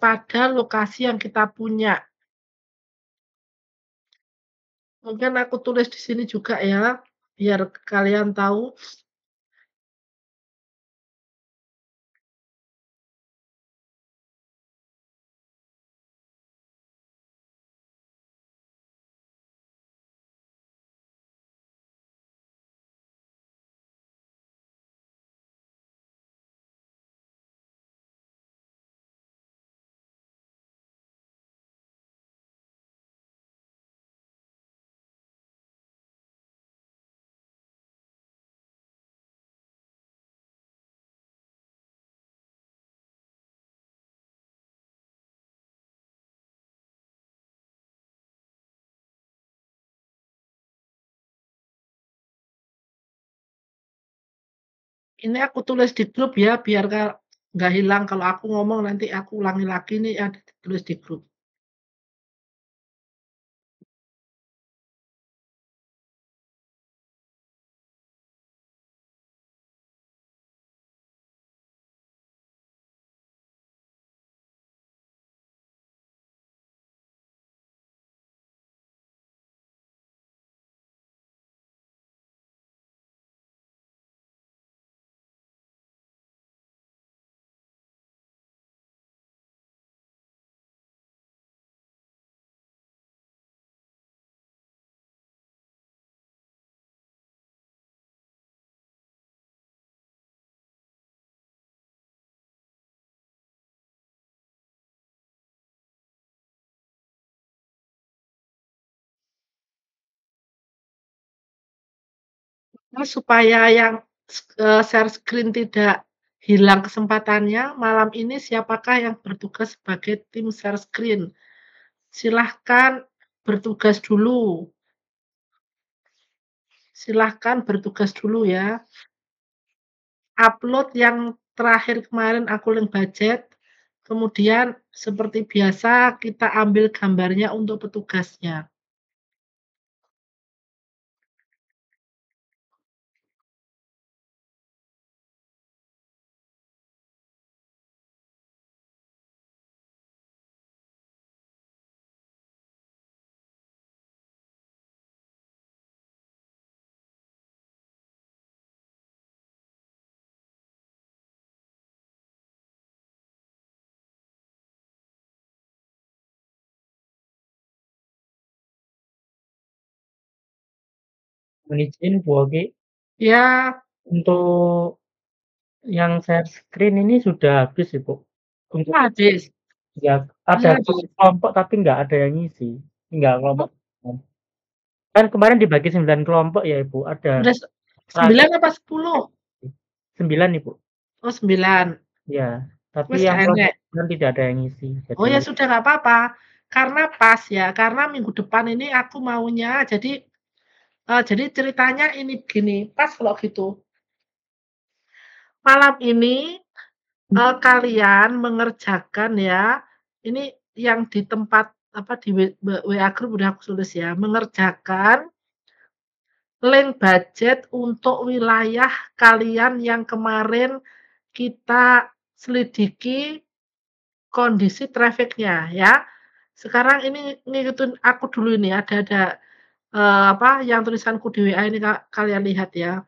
pada lokasi yang kita punya. Mungkin aku tulis di sini juga ya, biar kalian tahu. Ini aku tulis di grup ya, biar nggak hilang kalau aku ngomong nanti aku ulangi lagi nih, ada ditulis di grup. Nah, supaya yang share screen tidak hilang kesempatannya, malam ini siapakah yang bertugas sebagai tim share screen? Silahkan bertugas dulu. Silahkan bertugas dulu ya. Upload yang terakhir kemarin aku link budget, kemudian seperti biasa kita ambil gambarnya untuk petugasnya. Mohon izin Bu Ogi, Ya, untuk yang share screen ini sudah habis Ibu. Untuk habis. ya ada Ya, kelompok tapi nggak ada yang ngisi, nggak kelompok. Kan kemarin dibagi 9 kelompok ya Ibu, ada udah 9 100 apa 10? 9 Ibu. Oh, 9. Ya, tapi Wes yang gak kelompok enek. 9 tidak ada yang ngisi. Oh Jadi ya sudah nggak apa-apa, karena pas ya, karena minggu depan ini aku maunya jadi ceritanya ini begini, pas kalau gitu, malam ini, kalian mengerjakan ya, ini yang di tempat apa, di WA grup udah aku tulis ya, mengerjakan link budget untuk wilayah kalian yang kemarin kita selidiki kondisi trafiknya ya. Sekarang ini ngikutin aku dulu ini, apa, yang tulisanku di WA ini kalian lihat ya.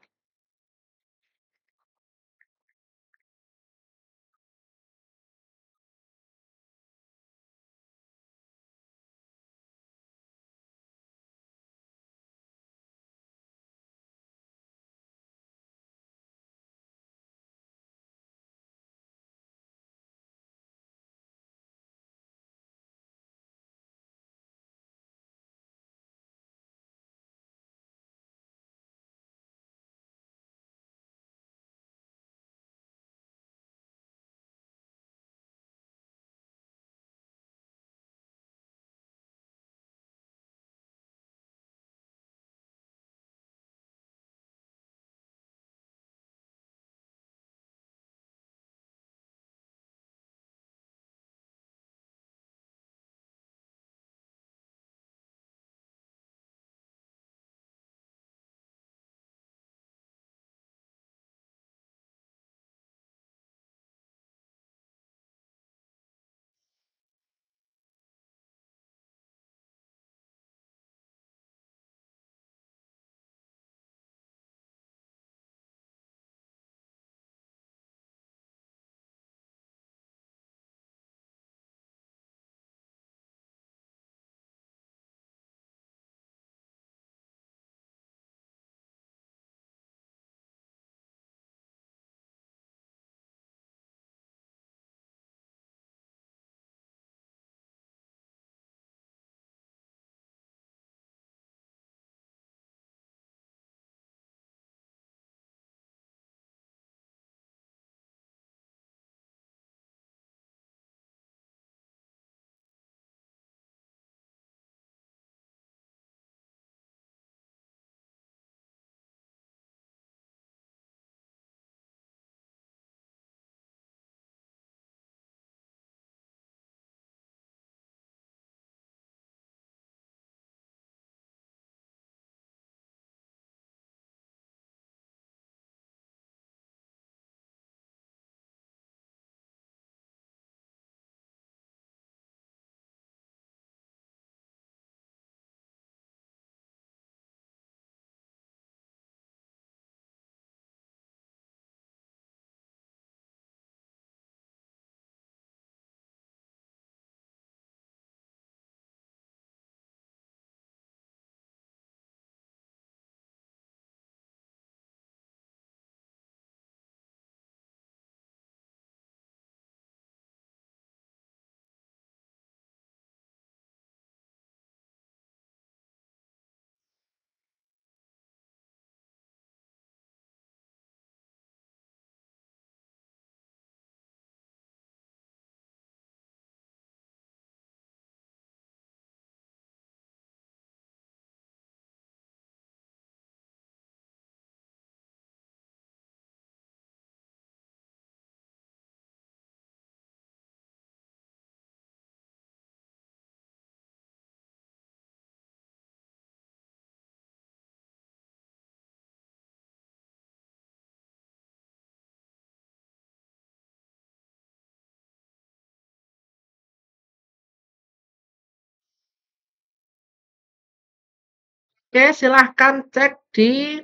Oke, silahkan cek di,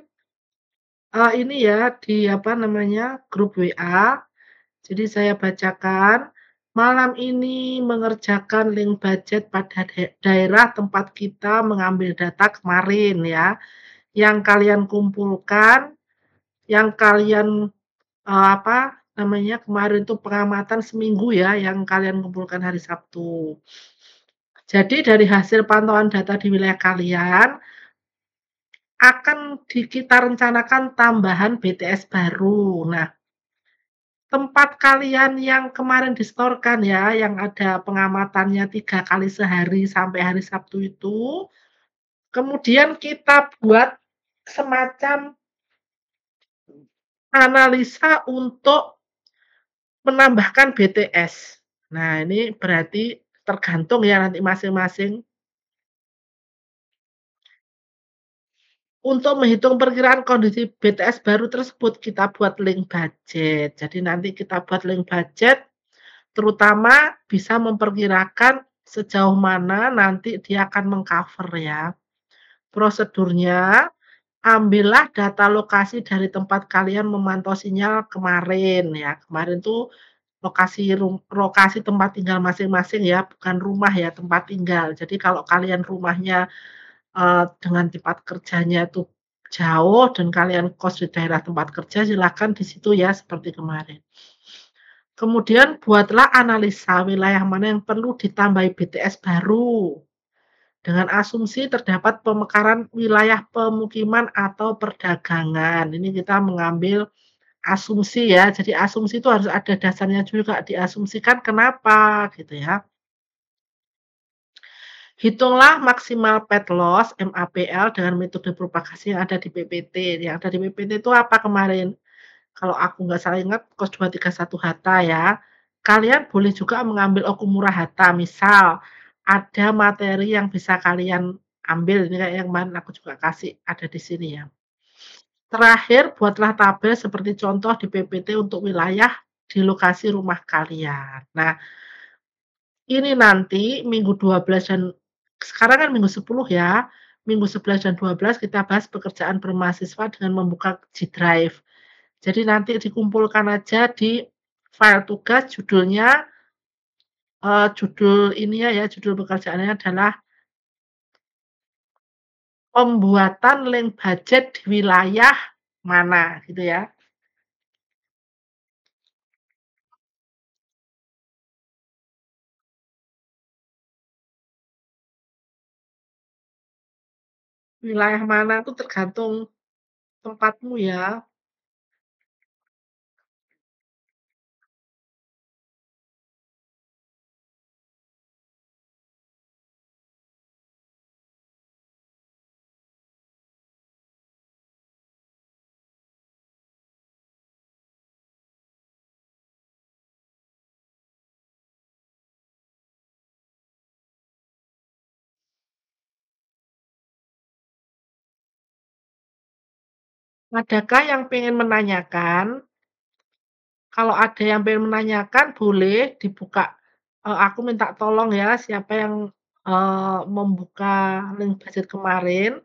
ini ya, di apa namanya, grup WA. Jadi saya bacakan, malam ini mengerjakan link budget pada daerah tempat kita mengambil data kemarin ya, yang kalian kumpulkan, yang kalian, apa namanya, kemarin tuh pengamatan seminggu ya, yang kalian kumpulkan hari Sabtu. Jadi dari hasil pantauan data di wilayah kalian, akan kita rencanakan tambahan BTS baru. Nah, tempat kalian yang kemarin disetorkan ya, yang ada pengamatannya 3 kali sehari sampai hari Sabtu itu, kemudian kita buat semacam analisa untuk menambahkan BTS. Nah, ini berarti tergantung ya nanti masing-masing. Untuk menghitung perkiraan kondisi BTS baru tersebut, kita buat link budget. Jadi nanti kita buat link budget, terutama bisa memperkirakan sejauh mana nanti dia akan meng-cover ya. Prosedurnya, ambillah data lokasi dari tempat kalian memantau sinyal kemarin ya. Kemarin tuh lokasi tempat tinggal masing-masing ya, bukan rumah ya, tempat tinggal. Jadi kalau kalian rumahnya, dengan tempat kerjanya itu jauh dan kalian kos di daerah tempat kerja, silakan di situ ya, seperti kemarin. Kemudian buatlah analisa wilayah mana yang perlu ditambahi BTS baru, dengan asumsi terdapat pemekaran wilayah pemukiman atau perdagangan. Ini kita mengambil asumsi ya, jadi asumsi itu harus ada dasarnya juga, diasumsikan kenapa, gitu ya. Hitunglah maksimal pet loss (MAPL) dengan metode propagasi yang ada di PPT. Yang ada di PPT itu apa kemarin? Kalau aku nggak salah ingat kos 231 Hatta ya. Kalian boleh juga mengambil Okumura Hatta, misal ada materi yang bisa kalian ambil, ini kayak yang kemarin aku juga kasih, ada di sini ya. Terakhir, buatlah tabel seperti contoh di PPT untuk wilayah di lokasi rumah kalian. Nah, ini nanti minggu 12 dan sekarang kan minggu 10 ya, minggu 11 dan 12 kita bahas pekerjaan bermahasiswa dengan membuka G Drive. Jadi nanti dikumpulkan aja di file tugas judulnya, judul ininya ya, judul pekerjaannya adalah pembuatan link budget di wilayah mana, gitu ya. Wilayah mana itu tergantung tempatmu ya. Adakah yang pengen menanyakan? Kalau ada yang pengen menanyakan boleh dibuka, aku minta tolong ya siapa yang, membuka link budget kemarin.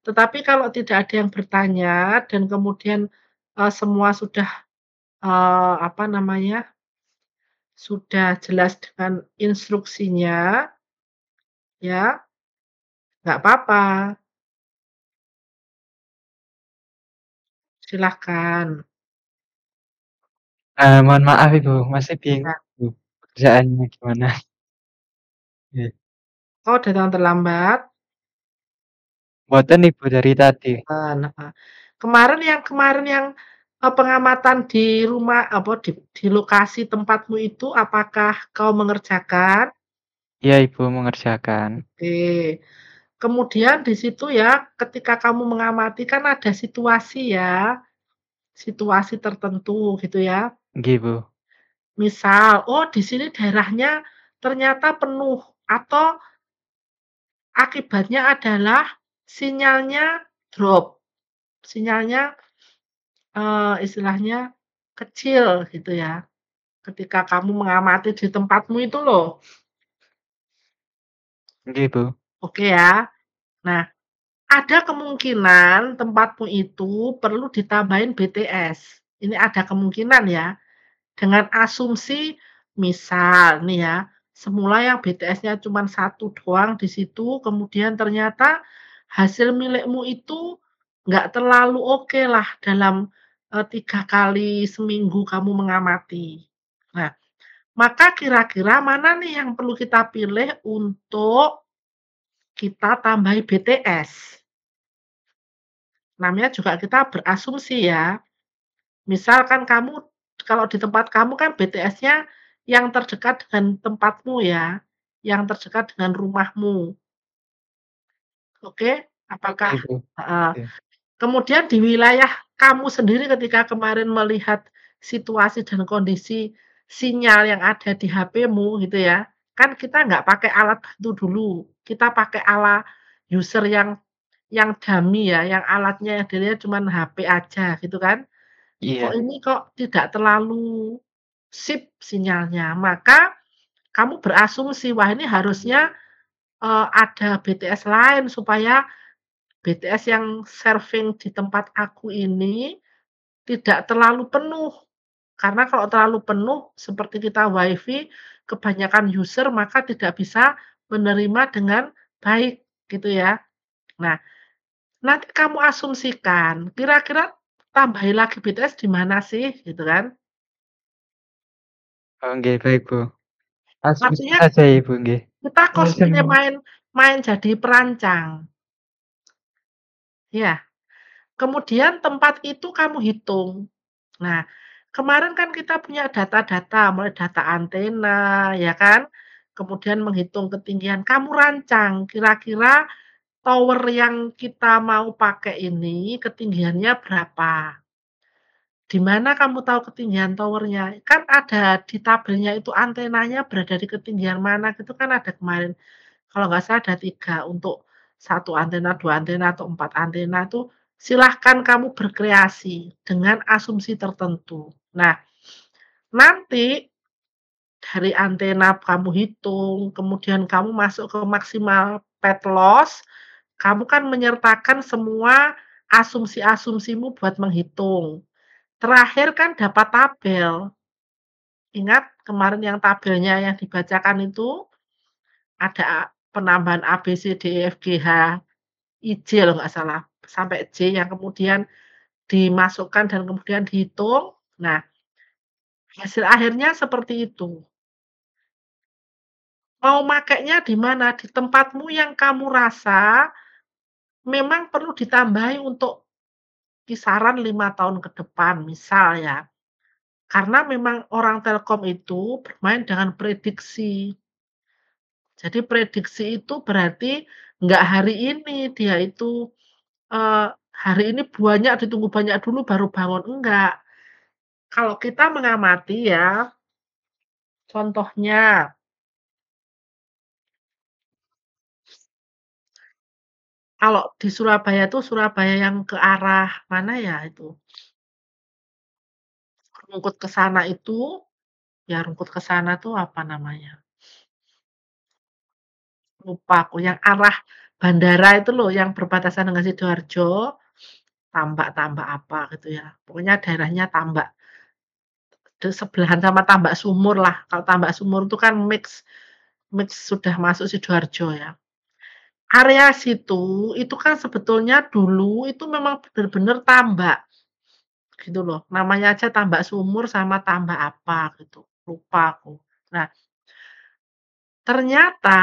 Tetapi kalau tidak ada yang bertanya dan kemudian, semua sudah, apa namanya, sudah jelas dengan instruksinya, ya, nggak apa-apa, silahkan. Mohon maaf Ibu, masih bingung Ya. Ibu, kerjaannya gimana? Iya. Oh, datang terlambat? Mboten Ibu dari tadi. Heeh. Kemarin yang, pengamatan di rumah apa, di lokasi tempatmu itu apakah kau mengerjakan? Iya Ibu, mengerjakan. Oke. Kemudian di situ ya, ketika kamu mengamati kan ada situasi ya, situasi tertentu gitu ya. Nggih Bu. Misal, oh di sini daerahnya ternyata penuh atau akibatnya adalah sinyalnya drop, sinyalnya, istilahnya kecil gitu ya. Ketika kamu mengamati di tempatmu itu loh, Nggih Bu. oke ya. Nah, ada kemungkinan tempatmu itu perlu ditambahin BTS. Ini ada kemungkinan ya, dengan asumsi misal nih ya, semula yang BTS-nya cuma satu doang di situ, kemudian ternyata hasil milikmu itu nggak terlalu oke lah dalam, 3 kali seminggu kamu mengamati. Nah, maka kira-kira mana nih yang perlu kita pilih untuk kita tambahi BTS? Namanya juga kita berasumsi ya. Misalkan kamu kalau di tempat kamu kan BTS-nya yang terdekat dengan tempatmu ya, yang terdekat dengan rumahmu, oke? Oke, Apakah Bu. heeh. Oke. Kemudian di wilayah kamu sendiri ketika kemarin melihat situasi dan kondisi sinyal yang ada di HP-mu gitu ya, kan kita nggak pakai alat bantu dulu, kita pakai ala user yang dummy ya, yang alatnya yang dilihat cuman HP aja gitu kan. Kok Iya. ini kok tidak terlalu sip sinyalnya, maka kamu berasumsi, "Wah ini harusnya, ada BTS lain supaya BTS yang serving di tempat aku ini tidak terlalu penuh." Karena kalau terlalu penuh seperti kita WiFi, kebanyakan user maka tidak bisa menerima dengan baik, gitu ya. Nah, nanti kamu asumsikan, kira-kira tambahin lagi BTS di mana sih, gitu kan. Oh, nggih, baik, Bu. Asumsi Artinya saja, Ibu, nggih. kita Langsung cosplay main main jadi perancang, ya. Kemudian tempat itu kamu hitung. Nah, kemarin kan kita punya data-data, mulai data antena, ya kan, kemudian menghitung ketinggian, kamu rancang kira-kira tower yang kita mau pakai ini ketinggiannya berapa? Di mana kamu tahu ketinggian towernya? Kan ada di tabelnya itu antenanya berada di ketinggian mana gitu kan ada kemarin. Kalau nggak salah ada 3 untuk satu antena, 2 antena, atau 4 antena tuh silahkan kamu berkreasi dengan asumsi tertentu. Nah, nanti dari antena kamu hitung, kemudian kamu masuk ke maksimal pet loss, kamu kan menyertakan semua asumsi-asumsimu buat menghitung. Terakhir kan dapat tabel. Ingat kemarin yang tabelnya yang dibacakan itu ada penambahan A, B, C, D, E, F, G, H, I, J kalau nggak salah, sampai J yang kemudian dimasukkan dan kemudian dihitung. Nah, hasil akhirnya seperti itu. Mau makainya di mana? Di tempatmu yang kamu rasa memang perlu ditambahi untuk kisaran 5 tahun ke depan, misal ya. Karena memang orang Telkom itu bermain dengan prediksi. Jadi prediksi itu berarti nggak hari ini dia itu, hari ini banyak, ditunggu banyak dulu baru bangun, enggak. Kalau kita mengamati ya, contohnya, kalau di Surabaya tuh, Surabaya yang ke arah mana ya itu, Rungkut ke sana itu, ya Rungkut ke sana tuh apa namanya, lupa aku, yang arah bandara itu loh, yang berbatasan dengan Sidoarjo, Tambak-Tambak apa gitu ya, pokoknya daerahnya Tambak, sebelahan sama Tambak Sumur lah, kalau Tambak Sumur itu kan mix mix sudah masuk Sidoarjo ya. Area situ, itu kan sebetulnya dulu itu memang bener-bener tambak, gitu loh. Namanya aja tambak sumur sama tambak apa gitu, lupa aku. Nah, ternyata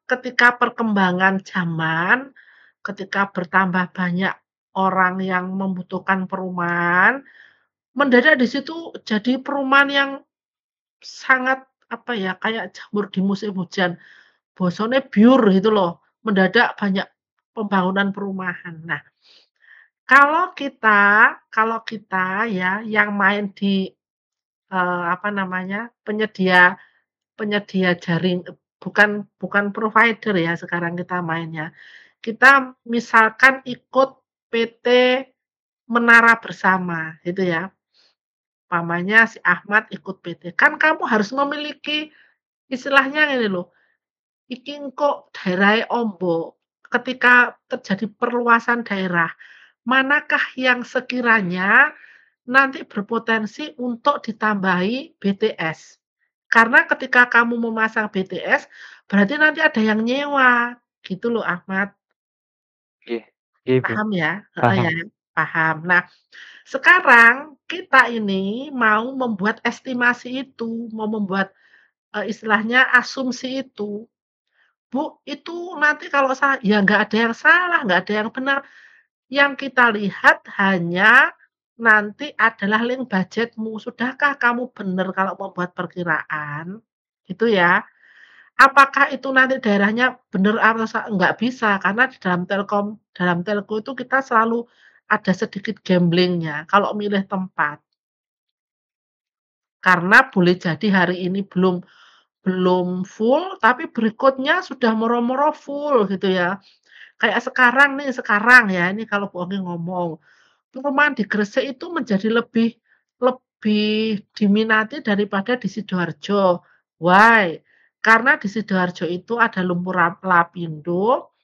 ketika perkembangan zaman, ketika bertambah banyak orang yang membutuhkan perumahan, mendadak di situ jadi perumahan yang sangat, apa ya, kayak jamur di musim hujan, bosone byur gitu loh, mendadak banyak pembangunan perumahan. Nah, kalau kita ya yang main di, apa namanya, penyedia penyedia jaring, bukan bukan provider ya sekarang kita mainnya. Kita misalkan ikut PT Menara Bersama gitu ya, umpamanya si Ahmad ikut PT, kan kamu harus memiliki istilahnya ini loh, iki engko daerahe amba, ketika terjadi perluasan daerah, manakah yang sekiranya nanti berpotensi untuk ditambahi BTS. Karena ketika kamu memasang BTS, berarti nanti ada yang nyewa, gitu loh Ahmad. Iya iya, Ibu, Paham ya? Heeh paham. ya, paham. Nah, sekarang kita ini mau membuat estimasi itu, mau membuat, istilahnya asumsi itu. Bu, itu nanti kalau ya nggak ada yang salah, nggak ada yang benar. Yang kita lihat hanya nanti adalah link budgetmu. Sudahkah kamu benar kalau membuat perkiraan? Gitu ya. Apakah itu nanti daerahnya benar atau nggak bisa, karena di dalam telco itu kita selalu ada sedikit gambling-nya kalau milih tempat. Karena boleh jadi hari ini belum full, tapi berikutnya sudah moro-moro full gitu ya. Kayak sekarang ya, ini kalau Bu Oki ngomong, perumahan di Gresik itu menjadi lebih lebih diminati daripada di Sidoarjo. Why? Karena di Sidoarjo itu ada lumpur lapindo,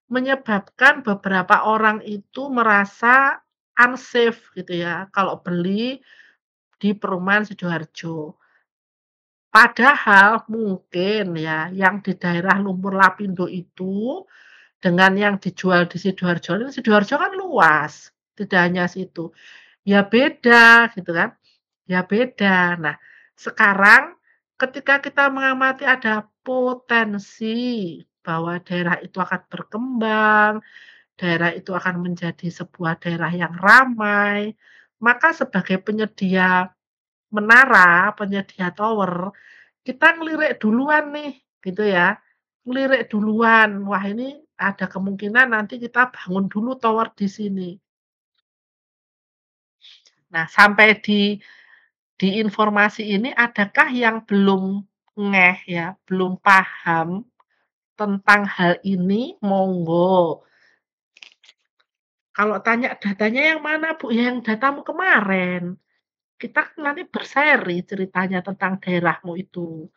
menyebabkan beberapa orang itu merasa unsafe gitu ya, kalau beli di perumahan Sidoarjo. Padahal mungkin ya, yang di daerah lumpur lapindo itu dengan yang dijual di Sidoarjo, ini Sidoarjo kan luas, tidak hanya situ. Ya beda gitu kan, ya beda. Nah, sekarang ketika kita mengamati ada potensi bahwa daerah itu akan berkembang, daerah itu akan menjadi sebuah daerah yang ramai, maka sebagai penyedia menara, penyedia tower, kita ngelirik duluan nih, gitu ya. Ngelirik duluan, wah ini ada kemungkinan nanti kita bangun dulu tower di sini. Nah, sampai di informasi ini adakah yang belum ngeh ya, belum paham tentang hal ini? Monggo. Kalau tanya datanya yang mana, Bu? Ya yang datamu kemarin. Kita kan nanti berseri ceritanya tentang daerahmu itu.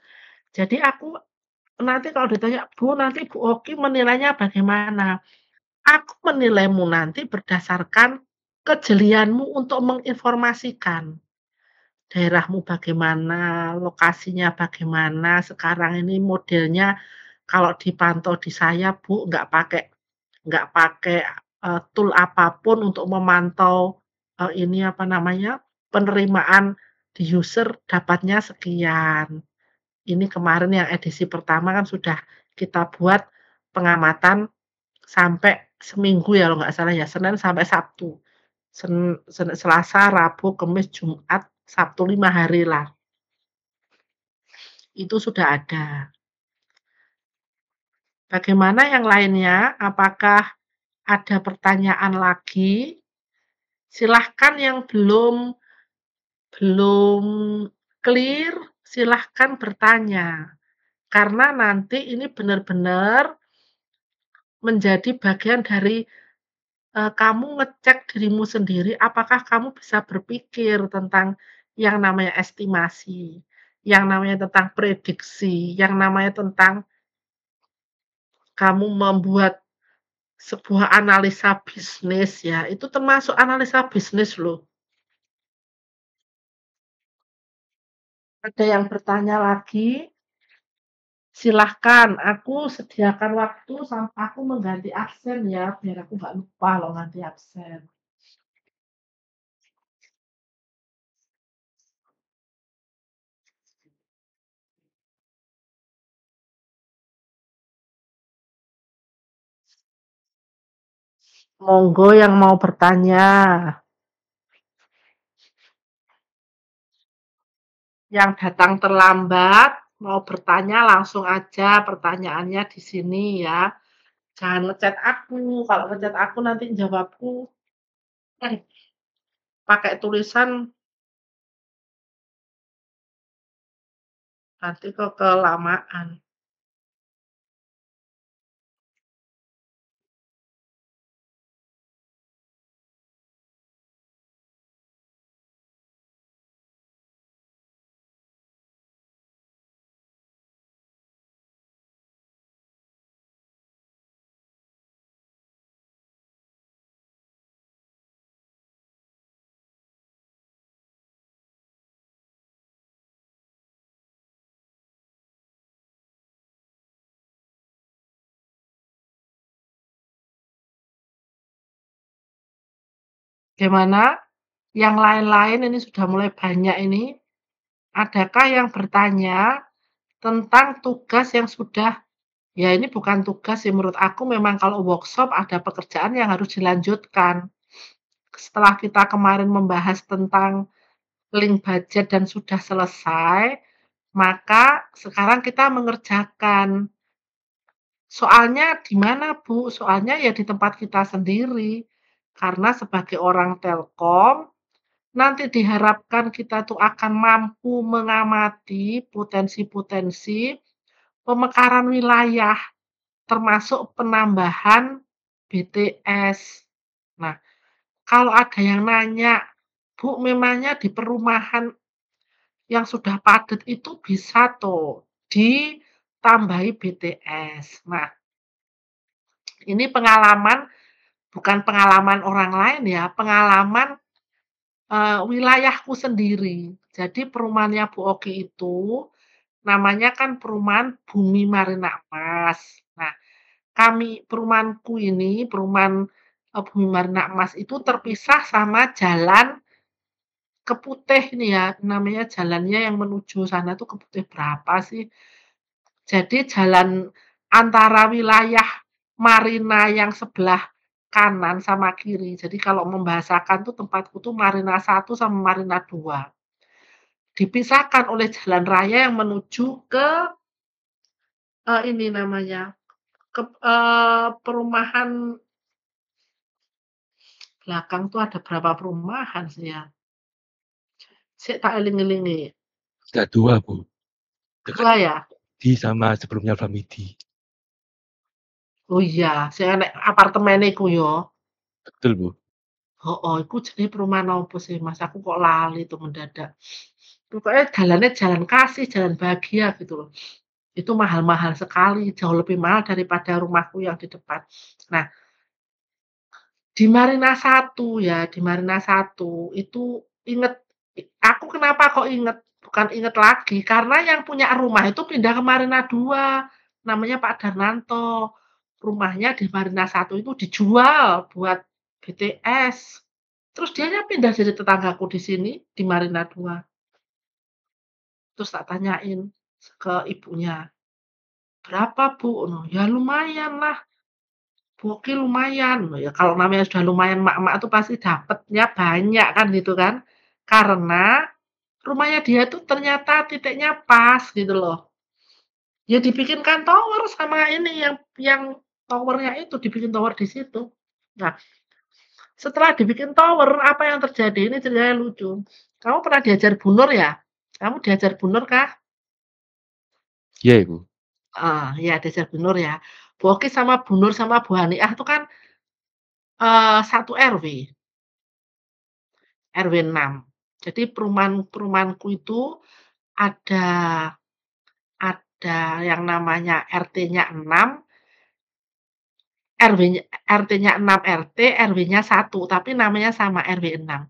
Jadi aku nanti kalau ditanya, "Bu, nanti Bu Oki menilainya bagaimana?" Aku menilaimu nanti berdasarkan kejelianmu untuk menginformasikan. Daerahmu bagaimana, lokasinya bagaimana, sekarang ini modelnya kalau dipantau di saya, Bu, nggak pakai, tool apapun untuk memantau, ini apa namanya, penerimaan di user dapatnya sekian. Ini kemarin yang edisi pertama kan sudah kita buat pengamatan sampai seminggu ya kalau nggak salah ya, Senin sampai Sabtu. Selasa, Rabu, Kamis, Jumat, Sabtu 5 hari lah. Itu sudah ada. Bagaimana yang lainnya? Apakah ada pertanyaan lagi? Silahkan yang belum clear, silahkan bertanya. Karena nanti ini benar-benar menjadi bagian dari kamu ngecek dirimu sendiri, apakah kamu bisa berpikir tentang yang namanya estimasi, yang namanya tentang prediksi, yang namanya tentang kamu membuat sebuah analisa bisnis ya, itu termasuk analisa bisnis loh. Ada yang bertanya lagi? Silahkan, aku sediakan waktu sampai aku mengganti absen ya, biar aku nggak lupa loh ganti absen. Monggo yang mau bertanya. Yang datang terlambat, mau bertanya langsung aja pertanyaannya di sini ya. Jangan nge-chat aku, kalau nge-chat aku nanti jawabku pakai tulisan nanti kok kelamaan. Gimana? Yang lain-lain ini sudah mulai banyak ini, adakah yang bertanya tentang tugas yang sudah ya ini bukan tugas sih menurut aku memang kalau workshop ada pekerjaan yang harus dilanjutkan. Setelah kita kemarin membahas tentang link budget dan sudah selesai, maka sekarang kita mengerjakan. Soalnya di mana, Bu? Soalnya ya di tempat kita sendiri. Karena sebagai orang Telkom, nanti diharapkan kita tuh akan mampu mengamati potensi-potensi pemekaran wilayah, termasuk penambahan BTS. Nah, kalau ada yang nanya, "Bu, memangnya di perumahan yang sudah padat itu bisa tuh ditambahi BTS?" Nah, ini pengalaman bukan pengalaman orang lain ya, pengalaman, wilayahku sendiri. Jadi perumahannya Bu Oki itu namanya kan perumahan Bumi Marina Mas. Nah, perumahanku ini, perumahan, Bumi Marina Mas itu terpisah sama jalan Keputih nih ya, namanya jalannya yang menuju sana tuh Keputih berapa sih? Jadi jalan antara wilayah Marina yang sebelah kanan sama kiri. Jadi kalau membahasakan tuh tempatku tuh Marina 1 sama Marina 2. Dipisahkan oleh jalan raya yang menuju ke, ini namanya, ke perumahan belakang tuh ada berapa perumahan sih ya? Sik tak eling-elingi. Ada 2, Bu. Dekat 2 ya? di sama sebelumnya Flamidi. Oh iya, sing enek apartemene iku ya? Betul, Bu. Heeh, iku jenenge perumahan apa sih, Mas? Aku kok lali tuh mendadak. Pokoknya jalannya jalan kasih, jalan bahagia gitu loh. Itu mahal-mahal sekali, jauh lebih mahal daripada rumahku yang di depan. Nah, di Marina 1 ya, di Marina 1 itu inget, aku kenapa kok inget, bukan inget lagi, karena yang punya rumah itu pindah ke Marina 2, namanya Pak Darnanto. Rumahnya di Marina 1 itu dijual buat BTS. Terus dianya pindah jadi tetanggaku di sini, di Marina 2. Terus tak tanyain ke ibunya, "Berapa, Bu?" "Ya lumayan lah, Boki lumayan." Ya kalau namanya sudah lumayan mak-mak tuh pasti dapatnya banyak kan gitu kan. Karena rumahnya dia tuh ternyata titiknya pas gitu loh. Ya dibikinkan tower sama ini yang tower-nya itu dibikin tower di situ. Nah, setelah dibikin tower apa yang terjadi? Ini ceritanya lucu. Kamu pernah diajar Bu Nur ya? Kamu diajar Bu Nur kah? Iya, Ibu. Iya diajar Bu Nur ya. Bu Oki sama Bu Nur sama Bu Haniah itu kan, satu RW, RW 6. Jadi perumahanku itu ada ada yang namanya RT-nya 6, RT-nya 6 RT, RW-nya 1, tapi namanya sama RW 6.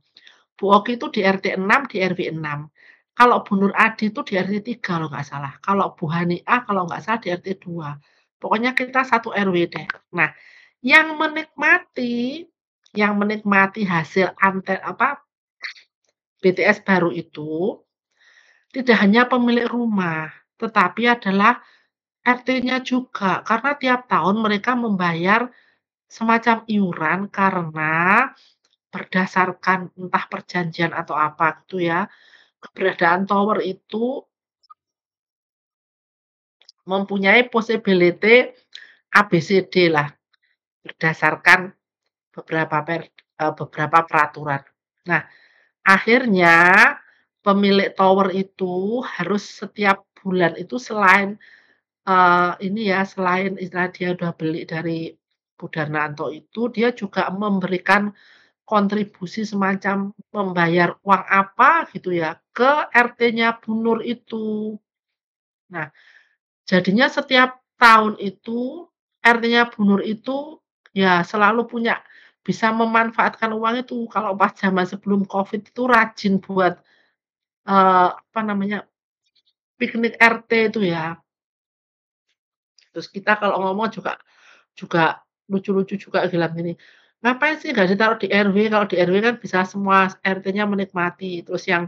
Bu Oki itu di RT 6, di RW 6. Kalau Bu Nur Adi itu di RT 3 kalau nggak salah. Kalau Bu Haniah kalau nggak salah di RT 2. Pokoknya kita satu RW deh. Nah, yang menikmati hasil BTS baru itu, tidak hanya pemilik rumah, tetapi adalah RT-nya juga. Karena tiap tahun mereka membayar semacam iuran karena berdasarkan entah perjanjian atau apa gitu ya, keberadaan tower itu mempunyai possibility ABCD lah, berdasarkan beberapa peraturan. Nah, akhirnya pemilik tower itu harus setiap bulan itu selain, ini ya, selain istilah dia udah beli dari Bu Darnanto itu, dia juga memberikan kontribusi semacam membayar uang apa gitu ya, ke RT-nya Bu Nur itu. Nah, jadinya setiap tahun itu RT-nya Bu Nur itu ya selalu bisa memanfaatkan uang itu. Kalau pas zaman sebelum Covid itu rajin buat, apa namanya, piknik RT itu ya. Terus kita kalau ngomong juga juga lucu-lucu juga bilang gini, Ngapain sih nggak ditaruh di RW, kalau di RW kan bisa semua RT-nya menikmati, terus yang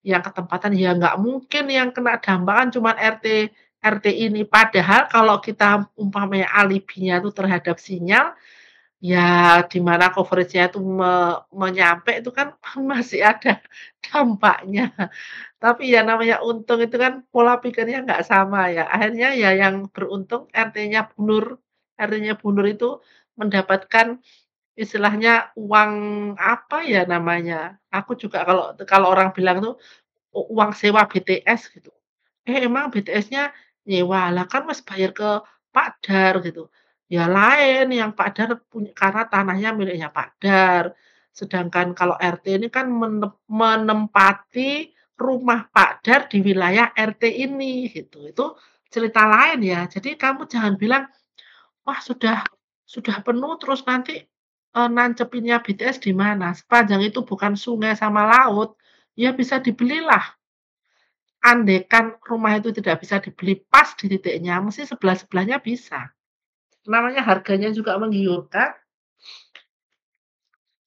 ketempatan ya nggak mungkin yang kena dampak kan cuman RT ini. Padahal kalau kita umpamanya alibinya itu terhadap sinyal, ya di mana coverage-nya itu menyampe itu kan masih ada dampaknya. Tapi ya namanya untung itu kan pola pikirnya nggak sama ya. Akhirnya ya yang beruntung RT-nya Bu Nur itu mendapatkan istilahnya uang apa ya namanya, aku juga kalau kalau orang bilang tuh uang sewa BTS gitu. Emang BTS-nya nyewa, lah kan Mas bayar ke Pakdar gitu. Ya lain yang Pakdar punya karena tanahnya miliknya Pakdar. Sedangkan kalau RT ini kan menempati rumah Pakdar di wilayah RT ini gitu. Itu cerita lain ya. Jadi kamu jangan bilang, "Wah sudah penuh terus nanti, nancepinnya BTS di mana?" Sepanjang itu bukan sungai sama laut, ya bisa dibelilah. Andaikan rumah itu tidak bisa dibeli pas di titiknya, mesti sebelah-sebelahnya bisa. Namanya harganya juga menggiurkan.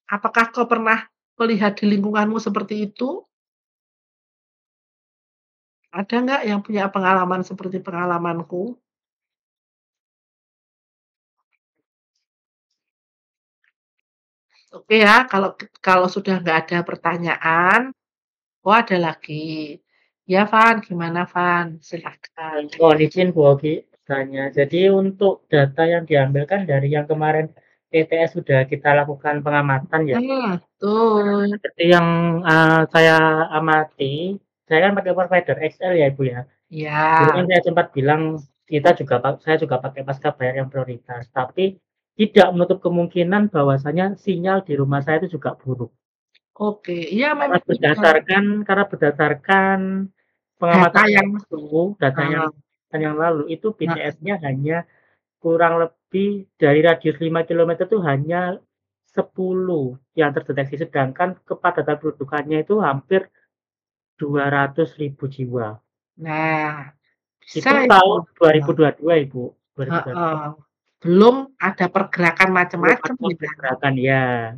Apakah kau pernah melihat di lingkunganmu seperti itu? Ada nggak yang punya pengalaman seperti pengalamanku? Oke ya, kalau sudah nggak ada pertanyaan, oh ada lagi. Ya Van, gimana Van? Silakan. Mohon izin Bu Ogi tanya. Jadi untuk data yang diambil kan dari yang kemarin PTS sudah kita lakukan pengamatan ya. Betul. Seperti yang saya amati, saya kan pakai provider XL ya Ibu ya. Dulu kan Ya. saya sempat bilang saya juga pakai Pascabayar yang prioritas, tapi tidak menutup kemungkinan bahwasanya sinyal di rumah saya itu juga buruk. Oke, iya Karena memang betul. berdasarkan Data pengamatan yang data heeh, yang lalu itu heeh. BTS-nya hanya kurang lebih dari radius 5 kilometer itu hanya 10 yang terdeteksi, sedangkan kepadatan pendudukannya itu hampir 200.000 jiwa. Nah, bisa Itu itu. tahun 2022 Ibu, 2022. Heeh. Belum ada pergerakan Belum macam-macam ada ya. pergerakan ya.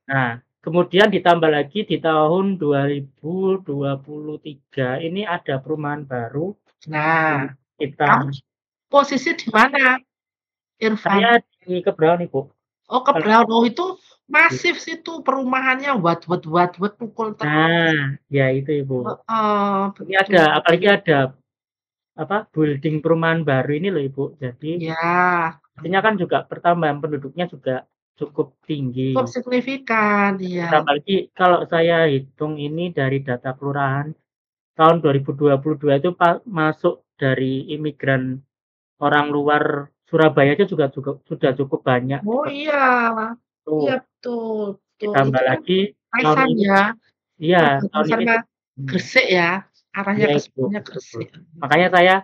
Nah, kemudian ditambah lagi di tahun 2023 ini ada perumahan baru di Nah, sekitar kamu posisi di mana, Irfan? saya di Kebraun Ibu. Oh, ke Kalau Brown. Oh, itu masif situ perumahannya, pukul terus. nah, ya itu Ibu. Heeh, Ini ada betul. apalagi ada building perumahan baru ini loh Ibu. Jadi Ya, artinya kan juga pertambahan penduduknya juga cukup tinggi. cukup signifikan, iya. Ditambah lagi kalau saya hitung ini dari data kelurahan tahun 2022 itu masuk dari imigran orang luar Surabaya aja juga sudah cukup banyak Oh, seperti iya. Iya, itu. betul betul. Itu Ditambah kan lagi tahun Paisan ini ya, iya, tahun perbatasan ini sama hmm, Gresik ya, arahnya iya ke Ibu, sononya betul. Gresik. Makanya saya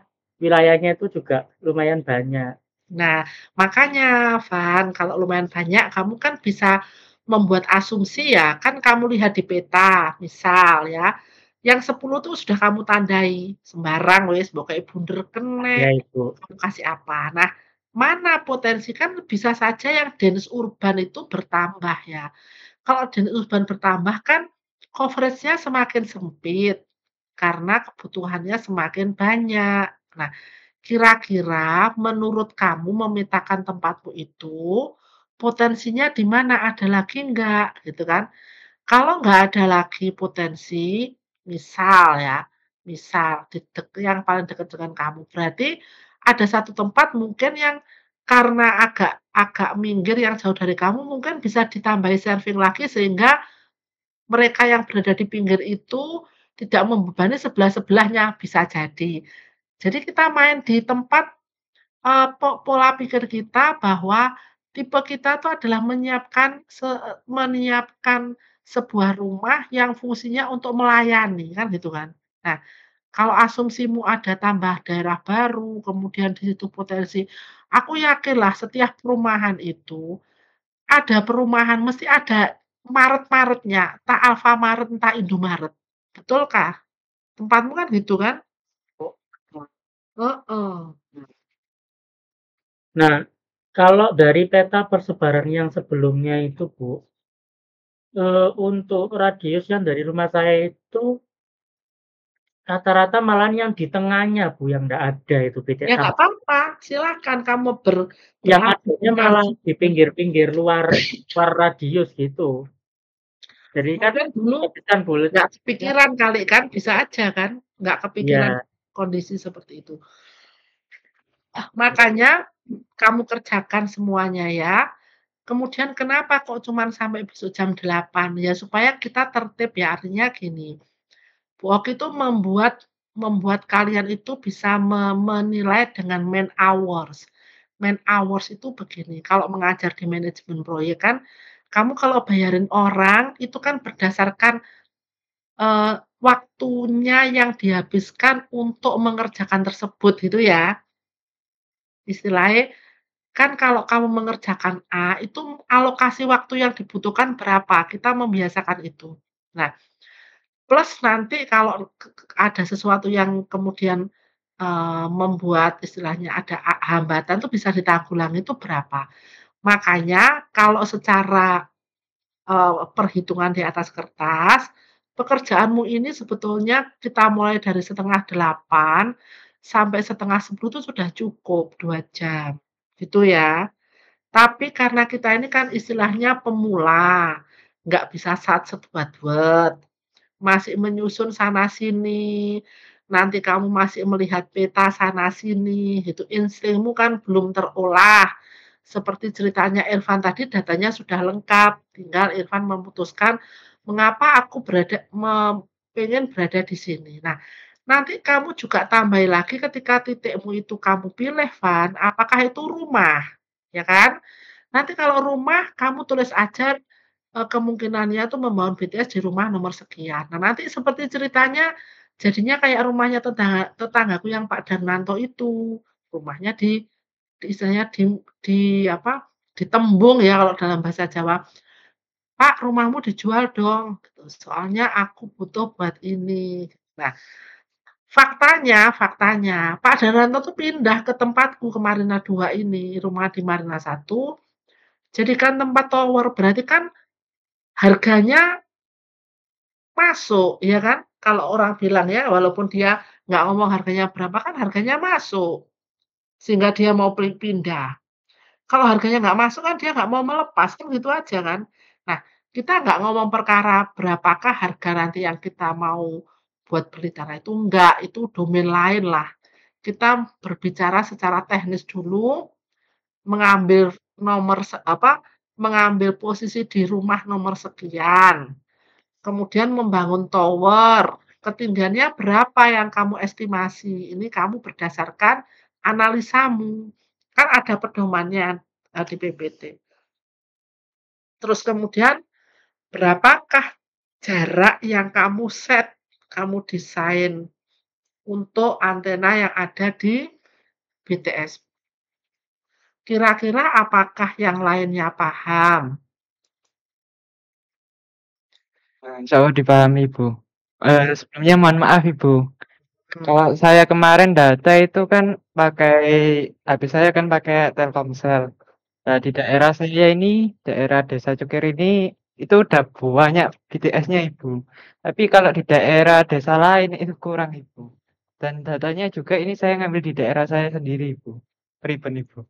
wilayahnya itu juga lumayan banyak. Nah, makanya Van, kalau lumayan banyak kamu kan bisa membuat asumsi ya, kan kamu lihat di peta, misal ya, yang 10 tuh sudah kamu tandai, sembarang wis pokoke bunder Iya kene, Ibu. kamu kasih apa. Nah, mana potensi kan bisa saja yang dens urban itu bertambah ya. Kalau dens urban bertambah kan coverage-nya semakin sempit, karena kebutuhannya semakin banyak. Nah, kira-kira menurut kamu memetakan tempatmu itu, potensinya di mana? Ada lagi enggak? Gitu kan. Kalau nggak ada lagi potensi, misal ya, misal yang paling dekat dengan kamu, berarti ada satu tempat mungkin yang karena agak agak minggir yang jauh dari kamu mungkin bisa ditambahi serving lagi sehingga mereka yang berada di pinggir itu tidak membebani sebelah-sebelahnya, bisa jadi. Jadi kita main di tempat, pola pikir kita bahwa tipe kita tuh adalah menyiapkan sebuah rumah yang fungsinya untuk melayani, kan gitu kan. Nah, kalau asumsimu ada tambah daerah baru, kemudian di situ potensi aku yakinlah setiap perumahan itu ada perumahan, mesti ada Maret-Maretnya, entah Alfamart, entah Indomaret. Betulkah? Tempatmu kan gitu kan? Heeh. Nah, Kalau dari peta persebaran yang sebelumnya itu, Bu, untuk radius yang dari rumah saya itu rata-rata malahan yang di tengahnya, Bu, yang nggak ada itu Ya BTS nggak apa-apa, silakan kamu yang adanya malah berargumentasi. di pinggir-pinggir luar radius gitu. Jadi kan Mungkin dulu kan boleh nggak kepikiran kali kan, bisa aja kan, nggak kepikiran iya, kondisi seperti itu. Makanya kamu kerjakan semuanya ya. Kemudian kenapa kok cuman sampai besok jam 8? Ya supaya kita tertib ya, artinya gini, Bu Oki itu membuat kalian itu bisa menilai dengan man hours. Man hours itu begini, kalau mengajar di manajemen proyek kan, kamu kalau bayarin orang itu kan berdasarkan, waktunya yang dihabiskan untuk mengerjakan tersebut gitu ya. Istilahnya kan kalau kamu mengerjakan A, itu alokasi waktu yang dibutuhkan berapa, kita membiasakan itu. Nah, plus nanti kalau ada sesuatu yang kemudian, membuat istilahnya ada hambatan tuh bisa ditanggulangi itu berapa. Makanya kalau secara, perhitungan di atas kertas, pekerjaanmu ini sebetulnya kita mulai dari 7:30 sampai 9:30 itu sudah cukup 2 jam, gitu ya. Tapi karena kita ini kan istilahnya pemula, nggak bisa sat-set buat-buat, masih menyusun sana sini, nanti kamu masih melihat peta sana sini, gitu. Instingmu kan belum terolah. Seperti ceritanya Irfan tadi datanya sudah lengkap, tinggal Irfan memutuskan mengapa aku pengen berada di sini. Nah, nanti kamu juga tambahin lagi ketika titikmu itu kamu pilih, Van, apakah itu rumah, ya kan? Nanti kalau rumah kamu tulis aja, kemungkinannya tuh membangun BTS di rumah nomor sekian. Nah, nanti seperti ceritanya jadinya kayak rumahnya tetanggaku yang Pak Darmanto itu, rumahnya istilahnya apa, ditembung ya kalau dalam bahasa Jawa, "Pak, rumahmu dijual dong," gitu, "soalnya aku butuh buat ini." Nah, faktanya Pak Darmanto tuh pindah ke tempatku ke Marina 2 ini, rumah di Marina 1, jadikan tempat tower, berarti kan harganya masuk, ya kan? Kalau orang bilang ya, walaupun dia nggak ngomong harganya berapa, kan harganya masuk, sehingga dia mau pindah. Kalau harganya nggak masuk kan dia nggak mau melepas, kan gitu aja kan. Nah, kita nggak ngomong perkara berapakah harga nanti yang kita mau buat beli tanah itu, enggak, itu domain lain lah. Kita berbicara secara teknis dulu, mengambil mengambil posisi di rumah nomor sekian, kemudian membangun tower, ketinggiannya berapa yang kamu estimasi, ini kamu berdasarkan analisamu, kan ada pedomannya, di PPT. Terus kemudian berapakah jarak yang kamu set, kamu desain untuk antena yang ada di BTS. Kira-kira apakah yang lainnya paham? Insya Allah dipahami, Ibu. Sebelumnya mohon maaf, Ibu. Kalau saya kemarin data itu kan pakai HP saya kan pakai Telkomsel. Nah, di daerah saya ini, daerah Desa Cukir ini, itu udah banyak BTS-nya, Ibu. Tapi kalau di daerah desa lain itu kurang, Ibu. Dan datanya juga ini saya ngambil di daerah saya sendiri, Ibu. Pribadi, Ibu.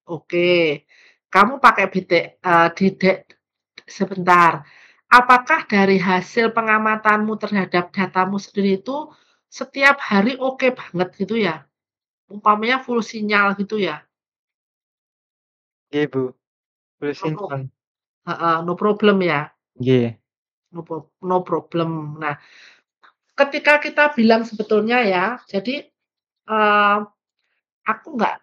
Oke, kamu pakai sebentar. Apakah dari hasil pengamatanmu terhadap datamu sendiri itu setiap hari oke banget gitu ya? Umpamanya full sinyal gitu ya? Iya, Ibu. Full No pro sinkron. no problem ya? Iya. No problem. Nah, ketika kita bilang sebetulnya ya, jadi, eee, aku nggak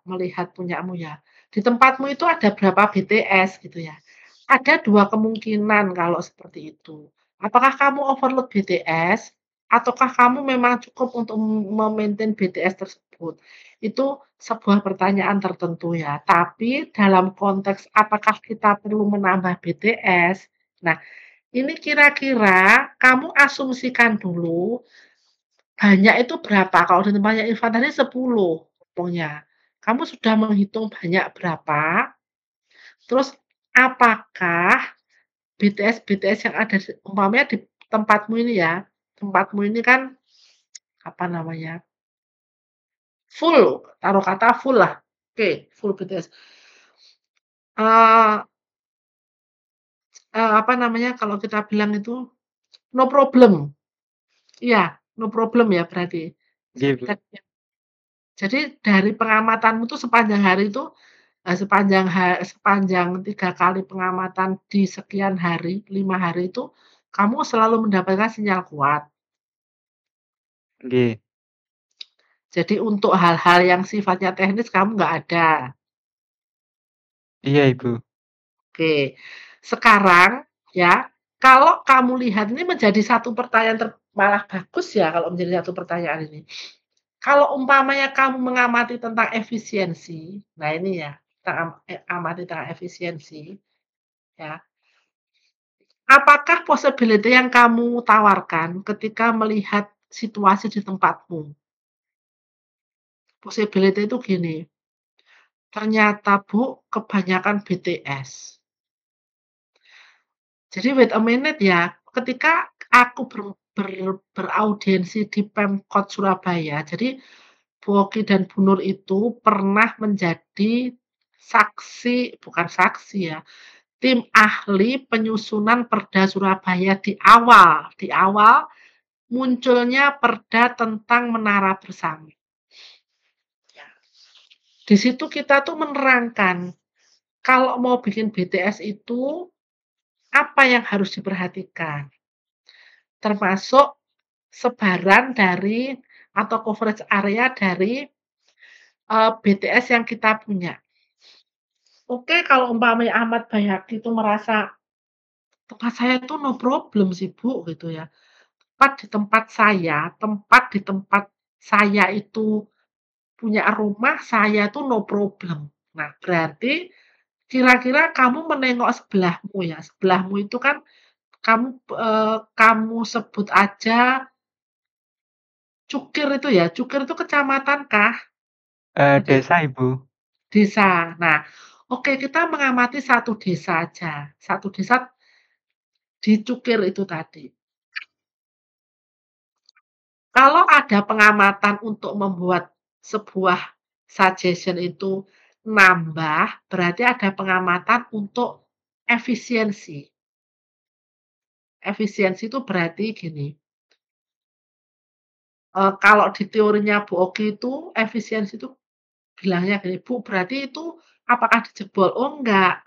melihat punyamu ya. Di tempatmu itu ada berapa BTS gitu ya? Ada 2 kemungkinan kalau seperti itu. Apakah kamu overload BTS, ataukah kamu memang cukup untuk me-maintain BTS tersebut? Itu sebuah pertanyaan tertentu ya. Tapi dalam konteks apakah kita perlu menambah BTS, nah ini kira-kira kamu asumsikan dulu, banyak itu berapa? Kalau di tempatnya Irfan tadi 10 ngomongnya. Kamu sudah menghitung banyak berapa, terus apakah BTS-BTS yang ada umpamanya di tempatmu ini ya, tempatmu ini kan, apa namanya, full, taruh kata full lah, oke, full BTS. Eee apa namanya, kalau kita bilang itu, no problem. Iya, no problem ya berarti. Nggih, Bu. Jadi dari pengamatanmu tuh sepanjang hari itu, sepanjang 3 kali pengamatan di sekian hari, 5 hari itu, kamu selalu mendapatkan sinyal kuat. Nggih. Jadi untuk hal-hal yang sifatnya teknis kamu nggak ada. Iya, Ibu. Oke, sekarang ya, kalau kamu lihat ini menjadi satu pertanyaan malah bagus ya kalau menjadi satu pertanyaan ini. Kalau umpamanya kamu mengamati tentang efisiensi, nah ini ya, kita amati tentang efisiensi, ya. Apakah possibility yang kamu tawarkan ketika melihat situasi di tempatmu? Possibility itu gini, ternyata Bu, kebanyakan BTS. Jadi wait a minute ya, ketika aku beraudiensi di Pemkot Surabaya, jadi Bu Oki dan Bu Nur itu pernah menjadi bukan saksi ya, tim ahli penyusunan Perda Surabaya di awal munculnya Perda tentang menara bersama. Ya. Di situ kita tuh menerangkan, kalau mau bikin BTS itu, apa yang harus diperhatikan? Termasuk sebaran dari atau coverage area dari BTS yang kita punya. Oke, kalau umpamanya Ahmad Bayhaqi itu merasa, tempat saya itu no problem sih Bu, gitu ya. Tempat di tempat saya itu punya rumah, saya itu no problem. Nah, berarti kira-kira kamu menengok sebelahmu ya. Sebelahmu itu kan kamu sebut aja Cukir itu ya. Cukir itu kecamatan kah? Desa, Ibu. Desa. Nah, oke, kita mengamati satu desa aja. Satu desa di Cukir itu tadi. Kalau ada pengamatan untuk membuat sebuah suggestion itu nambah, berarti ada pengamatan untuk efisiensi. Efisiensi itu berarti gini, kalau di teorinya Bu Oki itu, efisiensi itu bilangnya gini, "Bu, berarti itu apakah dijebol?" Oh, enggak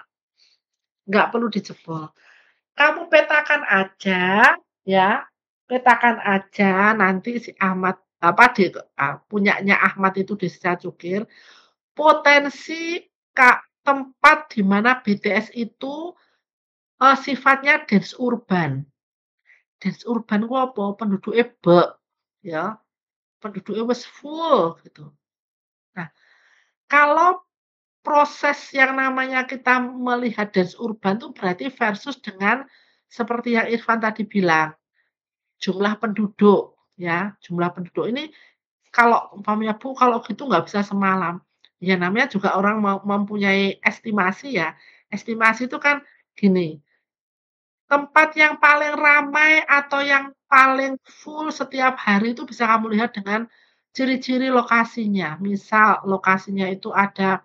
perlu dijebol. Kamu petakan aja, ya, petakan aja nanti si Ahmad, punyanya Ahmad itu Desa Cukir, potensi tempat di mana BTS itu, sifatnya dens urban. Dens urban ku apa? Penduduke ya, penduduke wis full gitu. Nah, kalau proses yang namanya kita melihat dens urban itu berarti versus dengan seperti yang Irfan tadi bilang, jumlah penduduk ya, jumlah penduduk ini kalau umpamanya Bu, kalau gitu nggak bisa semalam. Ya namanya juga orang mempunyai estimasi ya. Estimasi itu kan gini, tempat yang paling ramai atau yang paling full setiap hari itu bisa kamu lihat dengan ciri-ciri lokasinya. Misal lokasinya itu ada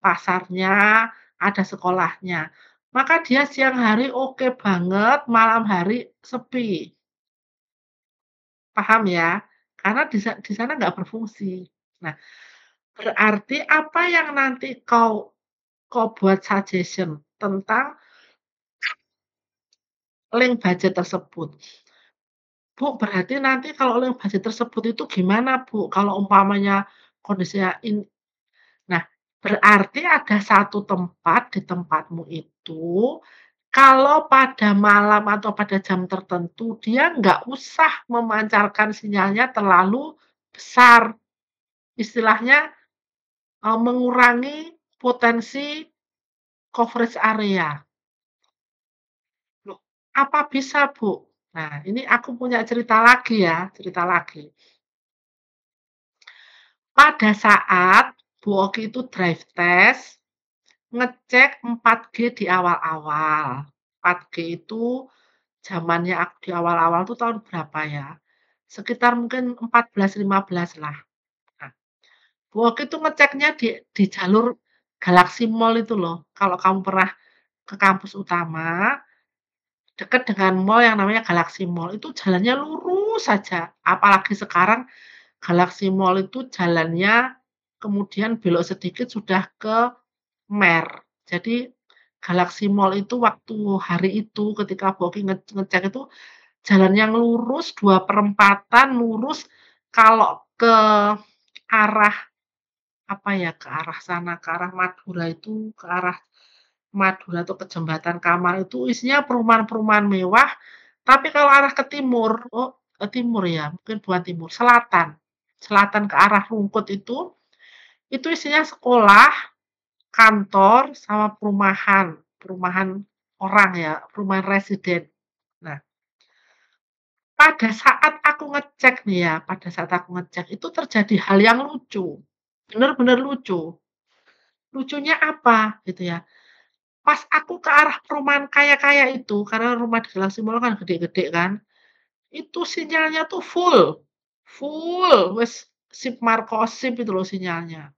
pasarnya, ada sekolahnya. Maka dia siang hari oke banget, malam hari sepi. Paham ya? Karena di sana nggak berfungsi. Nah, berarti apa yang nanti kau kau buat suggestion tentang link budget tersebut. Bu, berarti nanti kalau link budget tersebut itu gimana, Bu? Kalau umpamanya kondisinya nah, berarti ada satu tempat di tempatmu itu, kalau pada malam atau pada jam tertentu, dia nggak usah memancarkan sinyalnya terlalu besar. Istilahnya, mengurangi potensi coverage area. Loh, apa bisa, Bu? Nah, ini aku punya cerita lagi ya, cerita lagi. Pada saat Bu Oki itu drive test, ngecek 4G di awal-awal. 4G itu zamannya aku di awal-awal tuh tahun berapa ya, sekitar mungkin 14, 15 lah. Nah, Bu Oki itu ngeceknya di jalur Galaxy Mall itu loh, kalau kamu pernah ke kampus utama, dekat dengan mall yang namanya Galaxy Mall, itu jalannya lurus saja. Apalagi sekarang Galaxy Mall itu jalannya kemudian belok sedikit sudah ke Mer. Jadi Galaxy Mall itu waktu hari itu ketika Boki ngecek itu jalan yang lurus 2 perempatan lurus kalau ke arah apa ya, ke arah sana, ke arah Madura itu, ke arah Madura atau ke Jembatan Kamal itu isinya perumahan-perumahan mewah, tapi kalau arah ke timur, oh ke timur ya, mungkin bukan timur, selatan. Selatan ke arah Rungkut itu isinya sekolah, kantor, sama perumahan. Perumahan orang ya, perumahan residen. Nah, pada saat aku ngecek nih ya, pada saat aku ngecek itu terjadi hal yang lucu. Benar-benar lucu. Lucunya apa gitu ya. Pas aku ke arah perumahan kaya-kaya itu, karena rumah di Galaxy Mall kan gede-gede kan, itu sinyalnya tuh full. Full, wes sip markosip itu loh sinyalnya.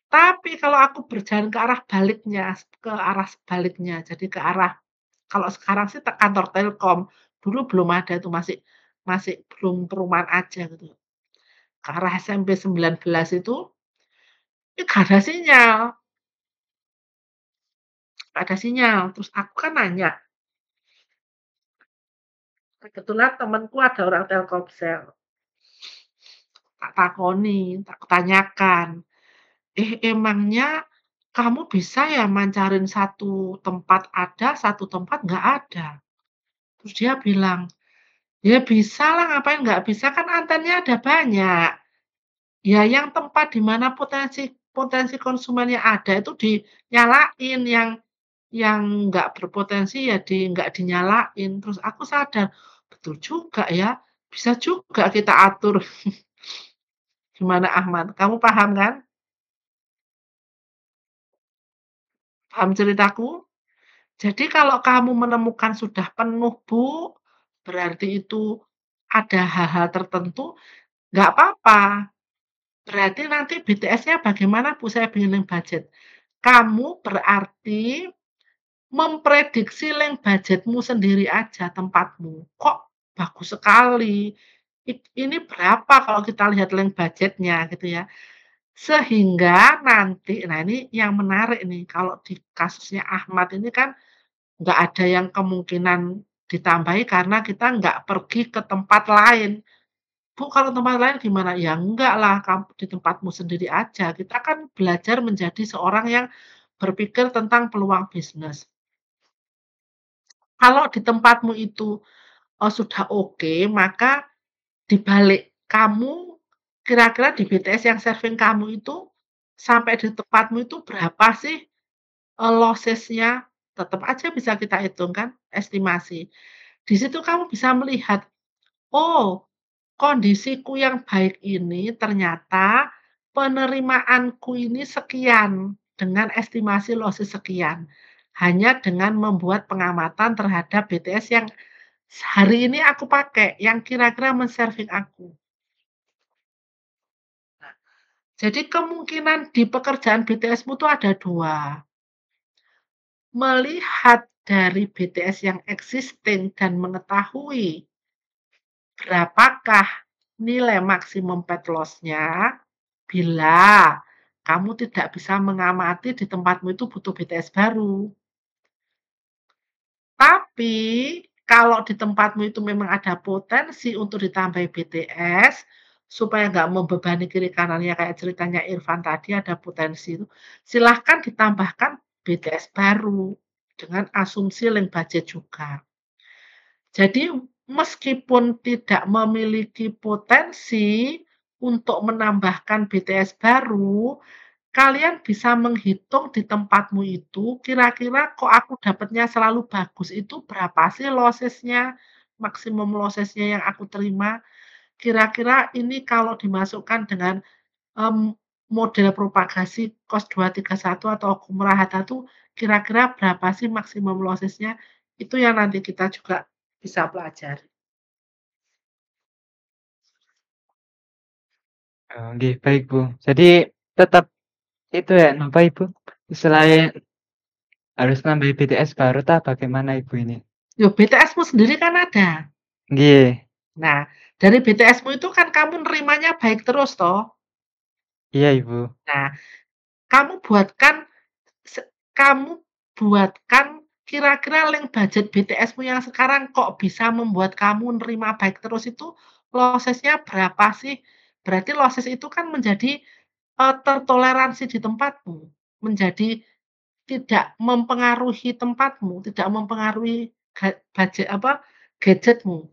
Tapi kalau aku berjalan ke arah baliknya, ke arah sebaliknya, jadi ke arah kalau sekarang sih kantor Telkom, dulu belum ada itu masih masih belum perumahan aja gitu. Ke arah SMP 19 itu nggak ada sinyal, nggak ada sinyal. Terus aku kan nanya, kebetulan temanku ada orang Telkomsel. Tak takoni, tak tanyakan, emangnya kamu bisa ya mancarin satu tempat ada, satu tempat nggak ada?" Terus dia bilang, "Ya bisa lah, ngapain nggak bisa, kan antennya ada banyak. Ya yang tempat di mana potensi potensi konsumennya ada itu dinyalain, yang nggak berpotensi ya nggak dinyalain." Terus aku sadar, betul juga ya, bisa juga kita atur. Gimana Ahmad, kamu paham kan? Paham ceritaku? Jadi kalau kamu menemukan sudah penuh, Bu, berarti itu ada hal-hal tertentu, nggak apa-apa. Berarti nanti BTS-nya bagaimana, Bu? Saya pengen budget. Kamu berarti memprediksi link budgetmu sendiri aja tempatmu. Kok bagus sekali. Ini berapa kalau kita lihat link budgetnya gitu ya. Sehingga nanti, nah ini yang menarik nih, kalau di kasusnya Ahmad ini kan nggak ada yang kemungkinan ditambahi karena kita nggak pergi ke tempat lain. Bu, kalau tempat lain gimana? Ya enggak lah, kamu di tempatmu sendiri aja. Kita kan belajar menjadi seorang yang berpikir tentang peluang bisnis. Kalau di tempatmu itu sudah oke, maka dibalik kamu kira-kira di BTS yang serving kamu itu sampai di tempatmu itu berapa sih losses-nya? Tetap aja bisa kita hitung kan, estimasi. Di situ kamu bisa melihat, oh, kondisiku yang baik ini ternyata penerimaanku ini sekian dengan estimasi losses sekian. Hanya dengan membuat pengamatan terhadap BTS yang hari ini aku pakai, yang kira-kira men-serving aku. Jadi kemungkinan di pekerjaan BTS-mu tuh ada 2. Melihat dari BTS yang existing dan mengetahui berapakah nilai maksimum pet loss-nya bila kamu tidak bisa mengamati di tempatmu itu butuh BTS baru. Tapi kalau di tempatmu itu memang ada potensi untuk ditambahi BTS supaya nggak membebani kiri kanannya kayak ceritanya Irfan tadi ada potensi itu, silahkan ditambahkan BTS baru dengan asumsi link budget juga. Jadi meskipun tidak memiliki potensi untuk menambahkan BTS baru, kalian bisa menghitung di tempatmu itu, kira-kira kok aku dapatnya selalu bagus itu berapa sih losses-nya, maksimum losses-nya yang aku terima. Kira-kira ini kalau dimasukkan dengan model propagasi cos 231 atau Okumura-Hatta tuh kira-kira berapa sih maksimum lossesnya? Itu yang nanti kita juga bisa pelajari. Oh, nggih, baik, Bu. Jadi tetap itu ya, napa Ibu? Selain harus nambah BTS baru tah bagaimana Ibu ini? Yo, BTS-mu sendiri kan ada. Nggih. Nah, dari BTS-mu itu kan kamu nerimanya baik terus toh. Iya, Ibu. Nah, kamu buatkan kamu buatkan kira-kira link budget BTS-mu yang sekarang kok bisa membuat kamu nerima baik terus itu lossesnya berapa sih? Berarti losses itu kan menjadi, tertoleransi di tempatmu, menjadi tidak mempengaruhi tempatmu, tidak mempengaruhi gadgetmu.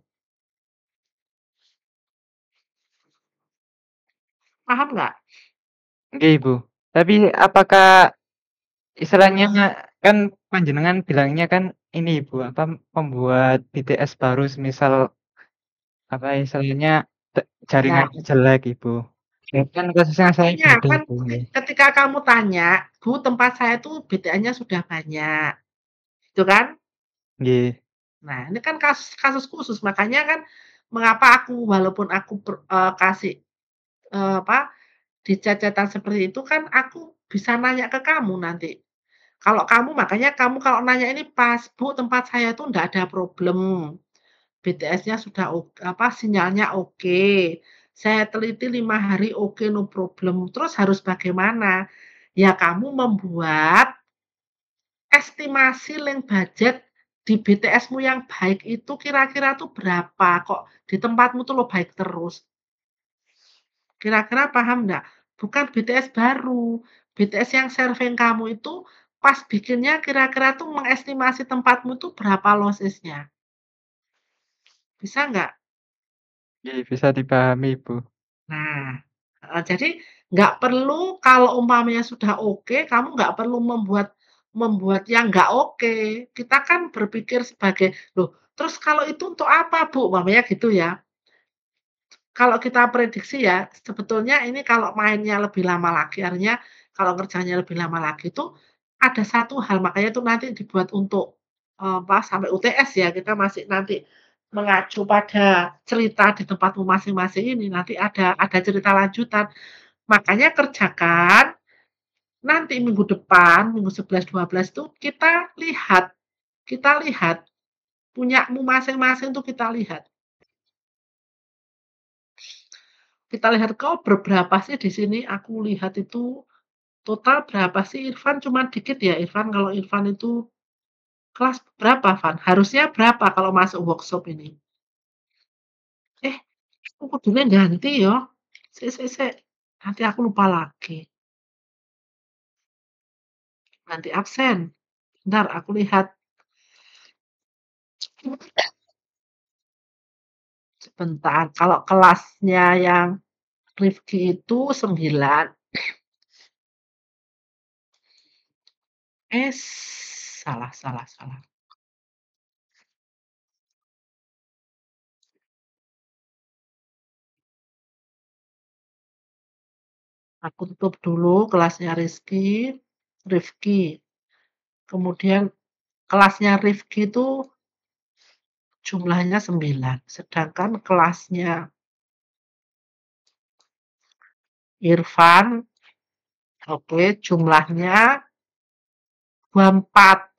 Paham nggak? Nggih, Ibu. Tapi apakah istilahnya kan panjenengan bilangnya kan ini Ibu, apa, membuat BTS baru semisal apa istilahnya Ya, jaringannya jelek Ibu. Ya kan kasusnya saya makanya beda kan Ibu, nggih. ketika kamu tanya, "Bu, tempat saya tuh BTS-nya sudah banyak." Gitu kan? Nggih. Nah, ini kan kasus kasus khusus, makanya kan mengapa aku walaupun aku kasih, apa, di chat-chat-an seperti itu kan aku bisa nanya ke kamu nanti. Kalau kamu makanya kamu kalau nanya ini pas, "Bu, tempat saya tuh ndak ada problem, BTS-nya sudah sinyalnya oke. Saya teliti 5 hari oke, no problem." Terus harus bagaimana? Ya kamu membuat estimasi link budget di BTS-mu yang baik itu kira-kira tuh berapa, kok di tempatmu tuh lo baik terus. Kira-kira paham nggak? Bukan BTS baru, BTS yang survei kamu itu pas bikinnya kira-kira tuh mengestimasi tempatmu tuh berapa lossesnya. Bisa nggak? Nggih, bisa dipahami Ibu. Nah, jadi nggak perlu kalau umpamanya sudah oke, kamu nggak perlu membuat membuat yang nggak oke. Kita kan berpikir sebagai, "Loh, terus kalau itu untuk apa, Bu?" Umpamanya gitu ya. Kalau kita prediksi ya, sebetulnya ini kalau mainnya lebih lama lagi, artinya kalau kerjanya lebih lama lagi itu ada satu hal, makanya itu nanti dibuat untuk, sampai UTS ya, kita masih nanti mengacu pada cerita di tempatmu masing-masing ini, nanti ada cerita lanjutan. Makanya kerjakan, nanti minggu depan, minggu 11, 12 itu kita lihat, punyamu masing-masing tuh kita lihat. Kita lihat kau berberapa sih di sini, aku lihat itu total berapa sih Irfan, cuma dikit ya Irfan, kalau Irfan itu kelas berapa Van? Harusnya berapa kalau masuk workshop ini? Aku kudune ganti ya. Sik, nanti aku lupa lagi. Ganti absen. Bentar aku lihat. Sebentar, kalau kelasnya yang Rifki itu 9. Salah. Aku tutup dulu kelasnya Rifki. Kemudian kelasnya Rifki itu jumlahnya 9, sedangkan kelasnya Irfan, oke, jumlahnya 24.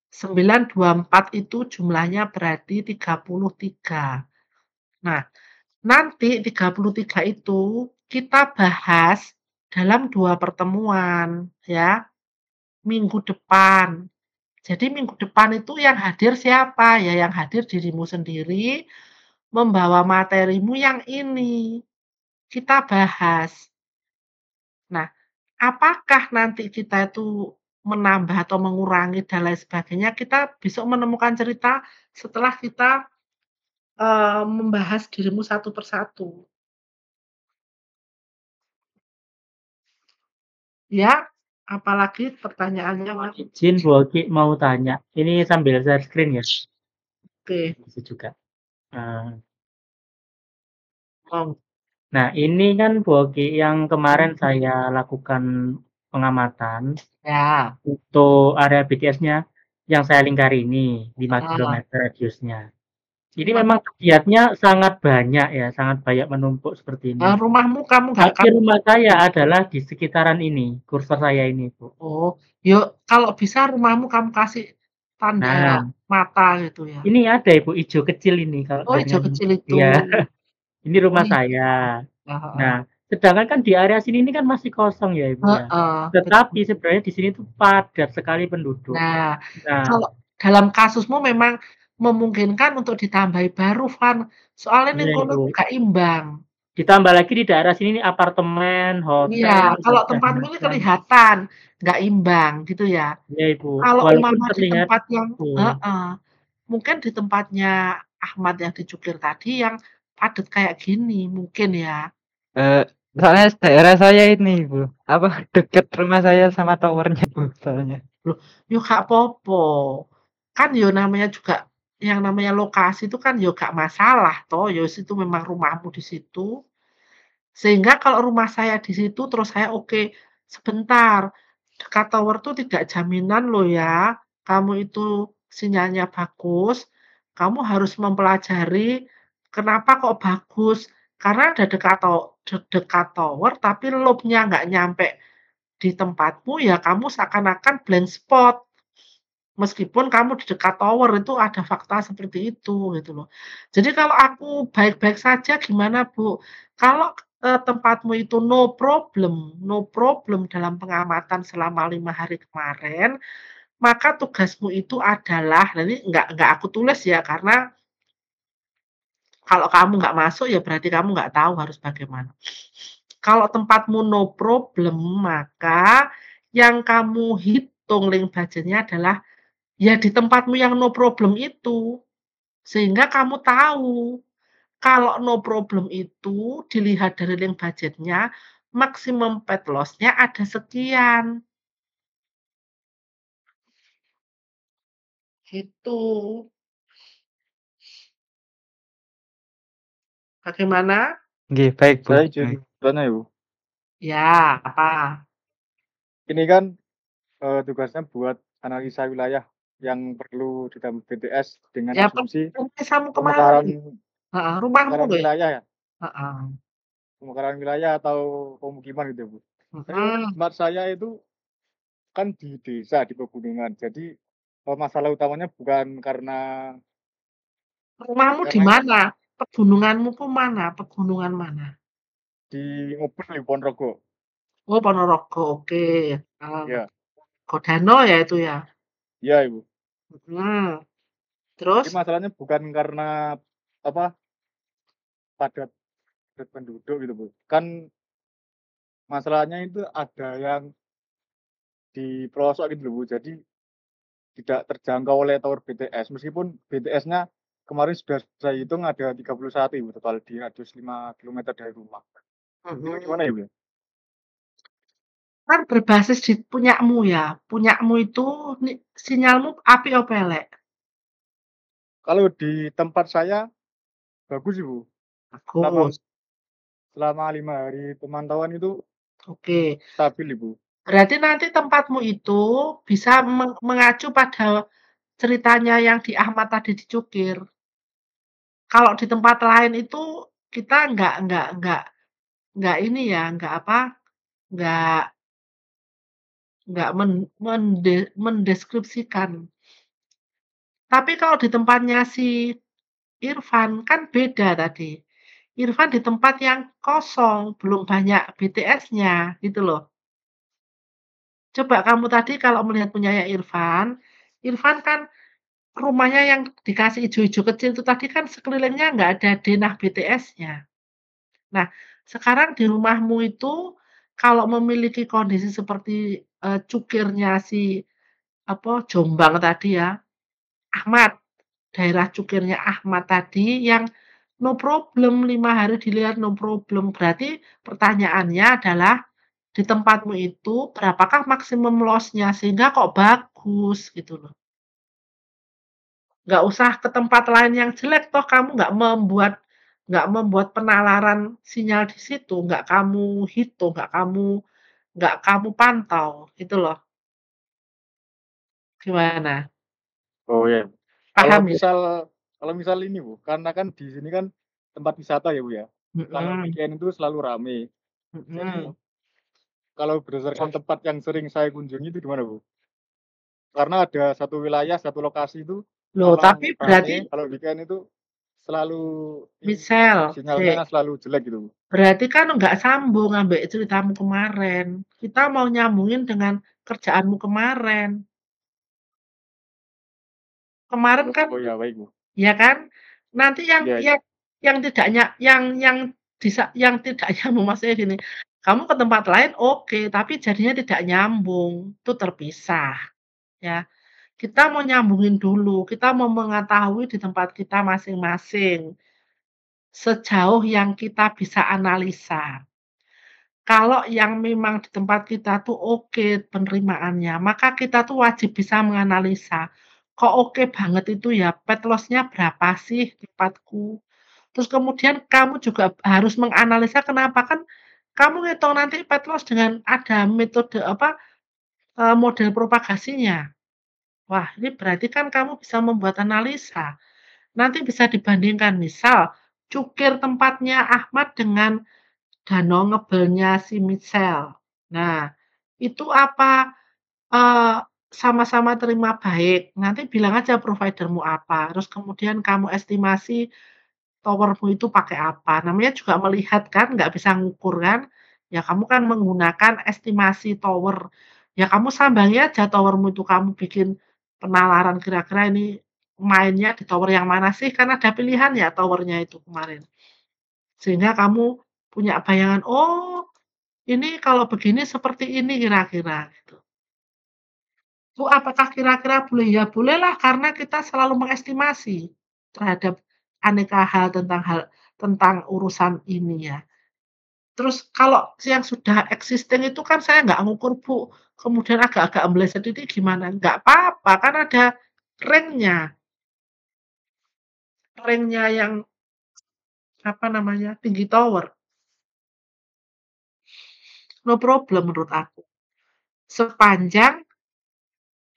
9, 24 itu jumlahnya berarti 33. Nah, nanti 33 itu kita bahas dalam 2 pertemuan ya, minggu depan. Jadi minggu depan itu yang hadir siapa? Ya yang hadir dirimu sendiri, membawa materimu yang ini. Kita bahas. Nah, apakah nanti kita itu menambah atau mengurangi dan lain sebagainya, kita besok menemukan cerita setelah kita, membahas dirimu satu persatu. Ya, apalagi pertanyaannya, Mas? Izin Bu Oki mau tanya, ini sambil share screen ya? Oke. Bisa juga. Oh. Nah, ini kan Bogi yang kemarin saya lakukan pengamatan Ya. untuk area BTS-nya yang saya lingkari ini 5 Heeh. kilometer radiusnya. Ini Rumah memang pegiatnya sangat banyak ya, sangat banyak menumpuk seperti ini. rumahmu kamu nggak Tapi rumah saya adalah di sekitaran ini, kursor saya ini, Bu. Oh, yuk kalau bisa rumahmu kamu kasih tanda Nah, mata gitu ya. ini ada Ibu hijau kecil ini kalau Oh, hijau dengan kecil itu. iya, ini Oh, rumah iya. saya. Heeh. Nah, sedangkan kan di area sini ini kan masih kosong ya, Ibu ya. Heeh, Tetapi betul. sebenarnya di sini tuh padat sekali penduduk. Nah, Nah, kalau dalam kasusmu memang memungkinkan untuk ditambahi baru, Van. Soalnya ning iya kono Ibu. tuh gak imbang. Ditambah lagi di daerah sini ini apartemen, Iya, hotel, kalau segala tempatmu ini macam. kelihatan nggak imbang gitu ya. Iya Ibu, Kalau walaupun umpama di terlihat tempat yang betul. heeh, mungkin di tempatnya Ahmad yang dicukir tadi yang padat kayak gini mungkin ya. Eh, soalnya daerah saya ini, Bu. Apa deket rumah saya sama towernya, Bu, soalnya. Loh, yo gak popo. Kan yo namanya juga yang namanya lokasi itu kan yo gak masalah toh, yo situ memang rumahmu di situ. Sehingga kalau rumah saya di situ terus saya oke, sebentar, dekat tower tuh tidak jaminan loh ya, kamu itu sinyalnya bagus, kamu harus mempelajari kenapa kok bagus, karena ada dekat tower tapi loop-nya nggak nyampe di tempatmu, ya kamu seakan-akan blank spot. Meskipun kamu di dekat tower itu ada fakta seperti itu, gitu loh. Jadi kalau aku baik-baik saja gimana, Bu? Kalau, tempatmu itu no problem dalam pengamatan selama 5 hari kemarin, maka tugasmu itu adalah nah ini nggak aku tulis ya, karena kalau kamu nggak masuk ya berarti kamu nggak tahu harus bagaimana. Kalau tempatmu no problem, maka yang kamu hitung link budgetnya adalah ya di tempatmu yang no problem itu. Sehingga kamu tahu, kalau no problem itu dilihat dari link budgetnya, maksimum pet loss-nya ada sekian. Gitu. Bagaimana? Nggih, baik, Bu. Saya izin bertanya ya, Bu. Ya, apa? Ini kan tugasnya buat analisa wilayah yang perlu ditambah BTS dengan Ya, asumsi pemesamu pemekaran kemarin. Heeh, rumahmu pemekaran loh ya? wilayah ya, Heeh. pemekaran wilayah atau pemukiman gitu, Bu. Tapi Mhm. tempat saya itu kan di desa, di pegunungan. Jadi masalah utamanya bukan karena Rumahmu di karena mana? Pegununganmu tuh mana? Pegunungan mana? di Ngobel di Ponorogo. Oh, Ponorogo, oke. Ya, Godano ya itu ya? iya, Ibu. Mhm. Jadi Terus? masalahnya bukan karena apa padat padat penduduk gitu, Bu. Kan masalahnya itu ada yang di pelosok gitu loh, Bu. Jadi tidak terjangkau oleh tower BTS. Meskipun BTS-nya kemarin sudah saya hitung ada 31 Ibu total di radius 5 kilometer dari rumah. Itu gimana Mhm. Ibu ya? Kan berbasis di punyamu ya, punyamu itu sinyalmu api apa elek? Kalau di tempat saya bagus Ibu. Selama Bagus, selama 5 hari pemantauan itu oke. stabil Ibu. Berarti nanti tempatmu itu bisa mengacu pada ceritanya yang di Ahmad tadi dicukir. Kalau di tempat lain itu kita nggak ini ya, nggak apa, nggak nggak mendeskripsikan. Tapi kalau di tempatnya si Irfan, kan beda tadi. Irfan di tempat yang kosong, belum banyak BTS-nya, gitu loh. Coba kamu tadi kalau melihat punyanya Irfan, Irfan kan rumahnya yang dikasih ijo-ijo kecil itu tadi kan sekelilingnya nggak ada denah BTS-nya. Nah, sekarang di rumahmu itu kalau memiliki kondisi seperti, cukirnya si, apa, Jombang tadi ya, Ahmad, daerah cukirnya Ahmad tadi yang no problem 5 hari dilihat no problem. Berarti pertanyaannya adalah di tempatmu itu berapakah maksimum loss-nya sehingga kok bagus gitu loh. Nggak usah ke tempat lain yang jelek toh kamu nggak membuat nggak membuat penalaran sinyal di situ, nggak kamu hitung, nggak kamu pantau, gitu loh. Gimana? Oh ya. Kalau Paham ya? misal kalau misal ini Bu, karena kan di sini kan tempat wisata ya Bu ya. Kalau Mhm, weekend itu selalu rame. Jadi mhm. kalau berdasarkan tempat yang sering saya kunjungi itu di mana Bu? Karena ada satu wilayah, satu lokasi itu Loh, tapi kalau berarti rame, kalau weekend itu selalu ini misal, sinyalnya selalu jelek gitu Bu. berarti kan nggak sambung ambek ceritamu kemarin. Kita mau nyambungin dengan kerjaanmu kemarin. Kemarin kan Oh ya baik Bu. ya kan? Nanti yang Iya, yang yang tidaknya yang tidak nyambung maksudnya gini, kamu ke tempat lain oke, tapi jadinya tidak nyambung, itu terpisah, ya. Kita mau nyambungin dulu, kita mau mengetahui di tempat kita masing-masing, sejauh yang kita bisa analisa. Kalau yang memang di tempat kita tuh oke penerimaannya, maka kita tuh wajib bisa menganalisa, kok oke banget itu ya, pet loss-nya berapa sih tempatku? Terus kemudian kamu juga harus menganalisa kenapa kan kamu ngitung nanti pet loss dengan ada metode apa, model propagasinya. Wah, ini berarti kan kamu bisa membuat analisa. Nanti bisa dibandingkan, misal cukir tempatnya Ahmad dengan danau ngebelnya si Michelle. Nah, itu apa, eee, sama-sama terima baik, nanti bilang aja provider-mu apa, terus kemudian kamu estimasi tower-mu itu pakai apa. Namanya juga melihat kan, nggak bisa ngukur kan, ya kamu kan menggunakan estimasi tower. Ya kamu sambangi aja tower-mu itu, kamu bikin penalaran kira-kira ini mainnya di tower yang mana sih, kan ada pilihan ya tower-nya itu kemarin. Sehingga kamu punya bayangan, "Oh, ini kalau begini seperti ini kira-kira," gitu. Itu apakah kira-kira boleh? Ya bolehlah karena kita selalu mengestimasi terhadap aneka hal tentang urusan ini ya. Terus kalau yang sudah existing itu kan saya nggak ngukur, Bu, kemudian agak-agak meleset ini gimana? Nggak apa-apa, kan ada range-nya, range-nya yang apa namanya, tinggi tower, no problem menurut aku. Sepanjang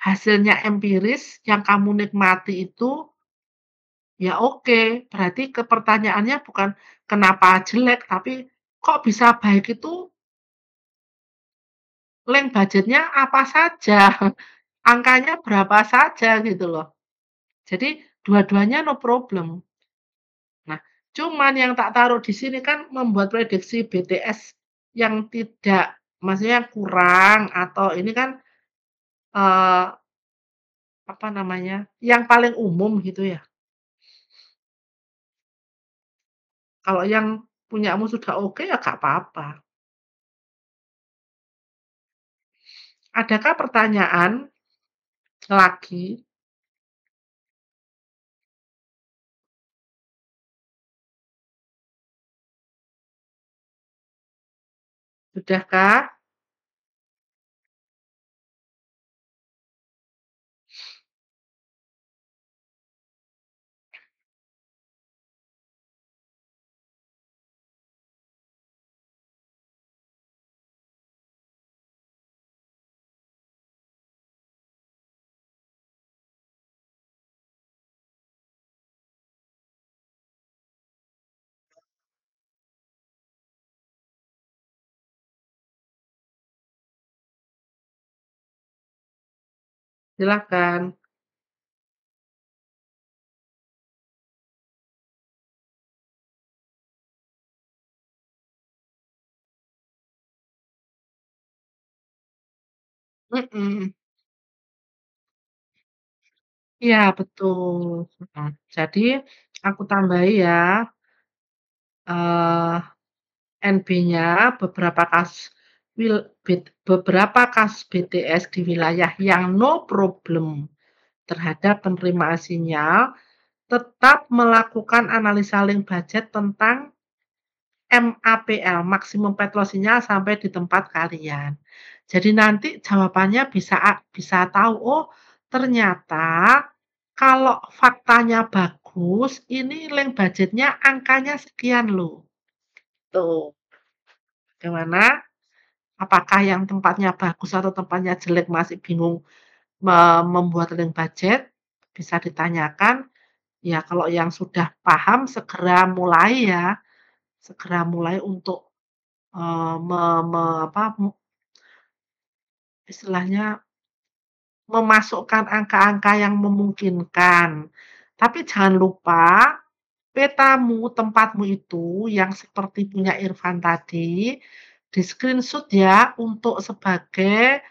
hasilnya empiris yang kamu nikmati itu, ya oke, berarti pertanyaannya bukan kenapa jelek, tapi kok bisa baik itu link budgetnya apa saja, angkanya berapa saja gitu loh. Jadi dua-duanya no problem. Nah, cuman yang tak taruh di sini kan membuat prediksi BTS yang tidak maksudnya kurang atau ini kan, eee, apa namanya, yang paling umum gitu ya. Kalau yang punyamu sudah oke ya nggak apa-apa. Adakah pertanyaan lagi? Sudahkah? Silakan. Mhm. Iya betul, mhm. Jadi aku tambahi ya, eee, NB-nya beberapa kasus BTS di wilayah yang no problem terhadap penerimaan sinyal, tetap melakukan analisa link budget tentang MAPL, maksimum pet loss sinyal sampai di tempat kalian. Jadi nanti jawabannya bisa tahu, oh ternyata kalau faktanya bagus, ini link budgetnya angkanya sekian loh. Tuh. Gimana? Apakah yang tempatnya bagus atau tempatnya jelek masih bingung membuat link budget? Bisa ditanyakan. Ya, kalau yang sudah paham segera mulai ya. Segera mulai untuk istilahnya memasukkan angka-angka yang memungkinkan. Tapi jangan lupa petamu, tempatmu itu yang seperti punya Irfan tadi, di-screenshot ya untuk sebagai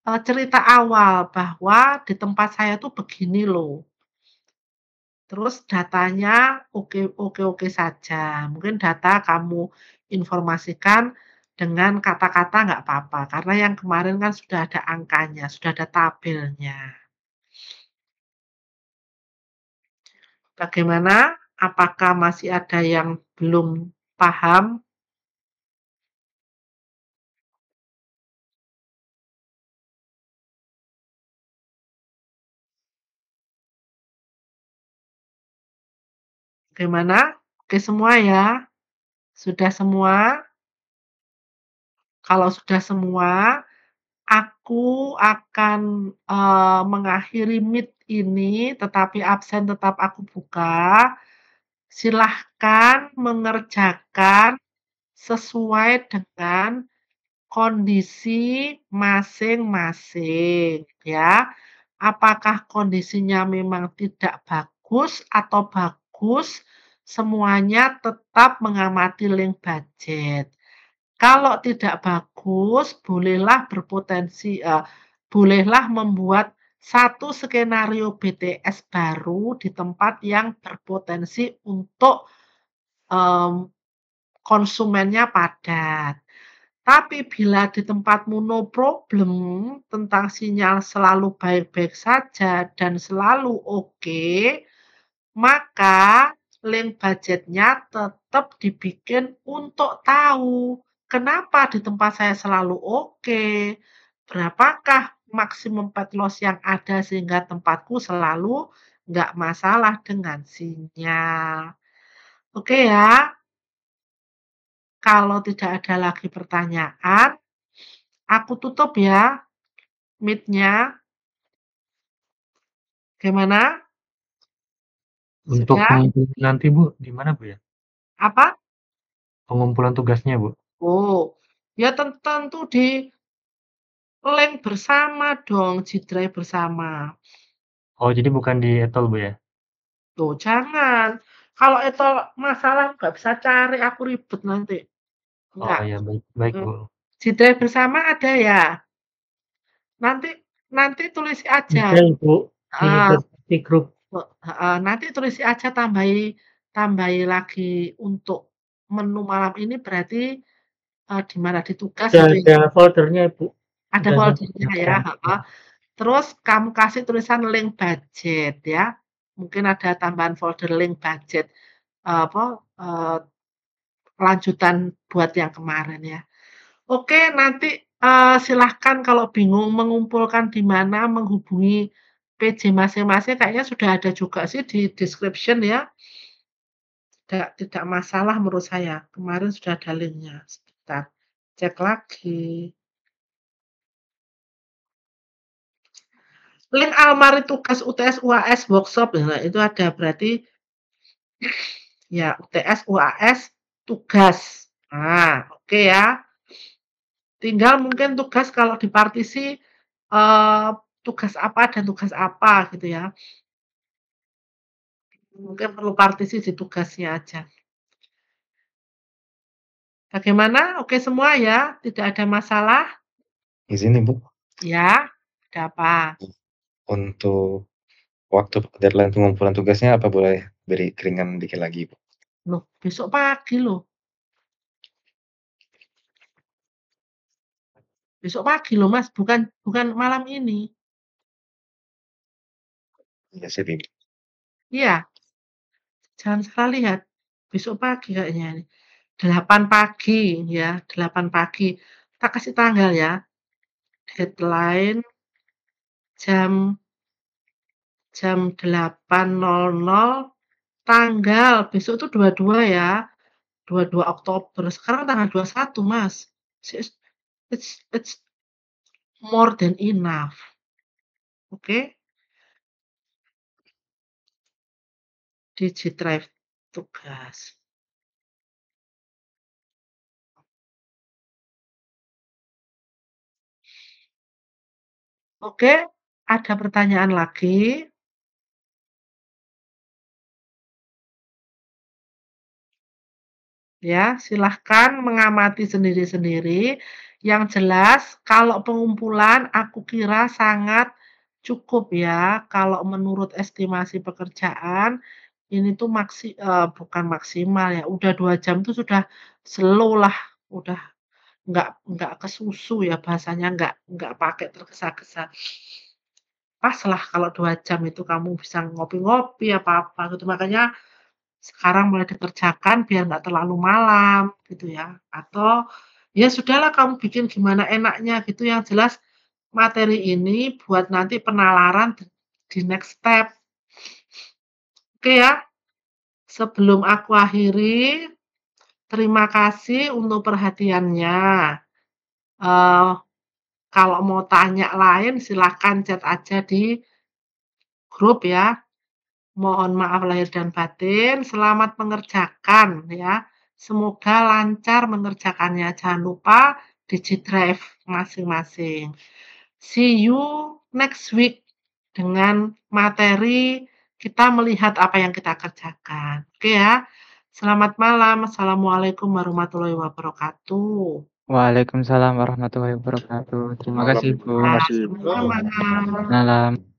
cerita awal bahwa di tempat saya tuh begini loh. Terus datanya oke saja. Mungkin data kamu informasikan dengan kata-kata nggak apa-apa. Karena yang kemarin kan sudah ada angkanya, sudah ada tabelnya. Bagaimana? Apakah masih ada yang belum paham? Bagaimana? Oke semua ya? Sudah semua? Kalau sudah semua, aku akan mengakhiri Meet ini, tetapi absen tetap aku buka. Silahkan mengerjakan sesuai dengan kondisi masing-masing ya. Apakah kondisinya memang tidak bagus atau bagus, semuanya tetap mengamati link budget. Kalau tidak bagus, bolehlah membuat satu skenario BTS baru di tempat yang berpotensi untuk konsumennya padat. Tapi bila di tempatmu no problem, tentang sinyal selalu baik-baik saja dan selalu oke, maka link budgetnya tetap dibikin untuk tahu kenapa di tempat saya selalu oke, berapakah maksimum pet loss yang ada sehingga tempatku selalu nggak masalah dengan sinyal. Oke ya. Kalau tidak ada lagi pertanyaan, aku tutup ya Meet-nya. Gimana? Untuk Sudah? pengumpulan nanti Bu, di mana Bu ya? Apa? Pengumpulan tugasnya Bu. Oh, ya tentu di link bersama dong, G-Drive bersama. Oh, jadi bukan di etol Bu ya? Tuh, jangan. Kalau itu masalah nggak bisa cari, aku ribet nanti. Oh Enggak. ya, baik Bu. G-Drive bersama ada ya? Nanti tulis aja. Bisa Ibu, di Ah, investasi grup. nanti tulis aja tambahi lagi untuk menu malam ini berarti di mana di tugas Sudah itu ya. ada foldernya Ibu. Ada Sudah saya foldernya ya. siapkan. Terus kamu kasih tulisan link budget ya. Mungkin ada tambahan folder link budget lanjutan buat yang kemarin ya. Oke, nanti silahkan kalau bingung mengumpulkan di mana, menghubungi PJ masing-masing kayaknya sudah ada juga sih di description ya. Tidak masalah menurut saya. Kemarin sudah ada linknya. Sebentar, cek lagi. Link almari tugas UTS UAS workshop, nah itu ada berarti ya UTS UAS tugas. Nah, oke ya. Tinggal mungkin tugas kalau di partisi tugas apa dan tugas apa gitu ya. Mungkin perlu partisi di tugasnya aja. Bagaimana? Oke semua ya? Tidak ada masalah? Izin Ibu, Ya, ada apa? untuk waktu deadline pengumpulan tugasnya apa boleh beri keringan dikit lagi, Bu? Loh, besok pagi loh. Besok pagi loh Mas, bukan malam ini. Iya sih, Ibu. Iya. Jangan salah lihat. Besok pagi kayaknya ini. 8 pagi ya, 8 pagi. Kita kasih tanggal ya. Deadline jam jam 8.00 tanggal besok itu 22 ya, 22 Oktober. Sekarang tanggal 21, Mas. It's more than enough. Oke? Digidrive tugas. Oke, ada pertanyaan lagi? Ya, silahkan mengamati sendiri-sendiri. Yang jelas, kalau pengumpulan aku kira sangat cukup ya. Kalau menurut estimasi pekerjaan, ini tuh bukan maksimal ya. Udah 2 jam tuh sudah slow lah. Udah nggak kesusu ya bahasanya, nggak pakai tergesa-gesa. Pas lah kalau 2 jam itu kamu bisa ngopi-ngopi apa-apa gitu. Makanya sekarang mulai dikerjakan biar nggak terlalu malam gitu ya. Atau ya sudahlah kamu bikin gimana enaknya gitu. Yang jelas materi ini buat nanti penalaran di next step. Oke ya. Sebelum aku akhiri, terima kasih untuk perhatiannya. Kalau mau tanya lain silahkan chat aja di grup ya. Mohon maaf lahir dan batin. Selamat mengerjakan ya. Semoga lancar mengerjakannya. Jangan lupa digidrive masing-masing. See you next week dengan materi kita melihat apa yang kita kerjakan. Oke ya. Selamat malam. Assalamualaikum warahmatullahi wabarakatuh. Waalaikumsalam warahmatullahi wabarakatuh. Terima kasih, Bu. Terima kasih. Selamat malam. Malam.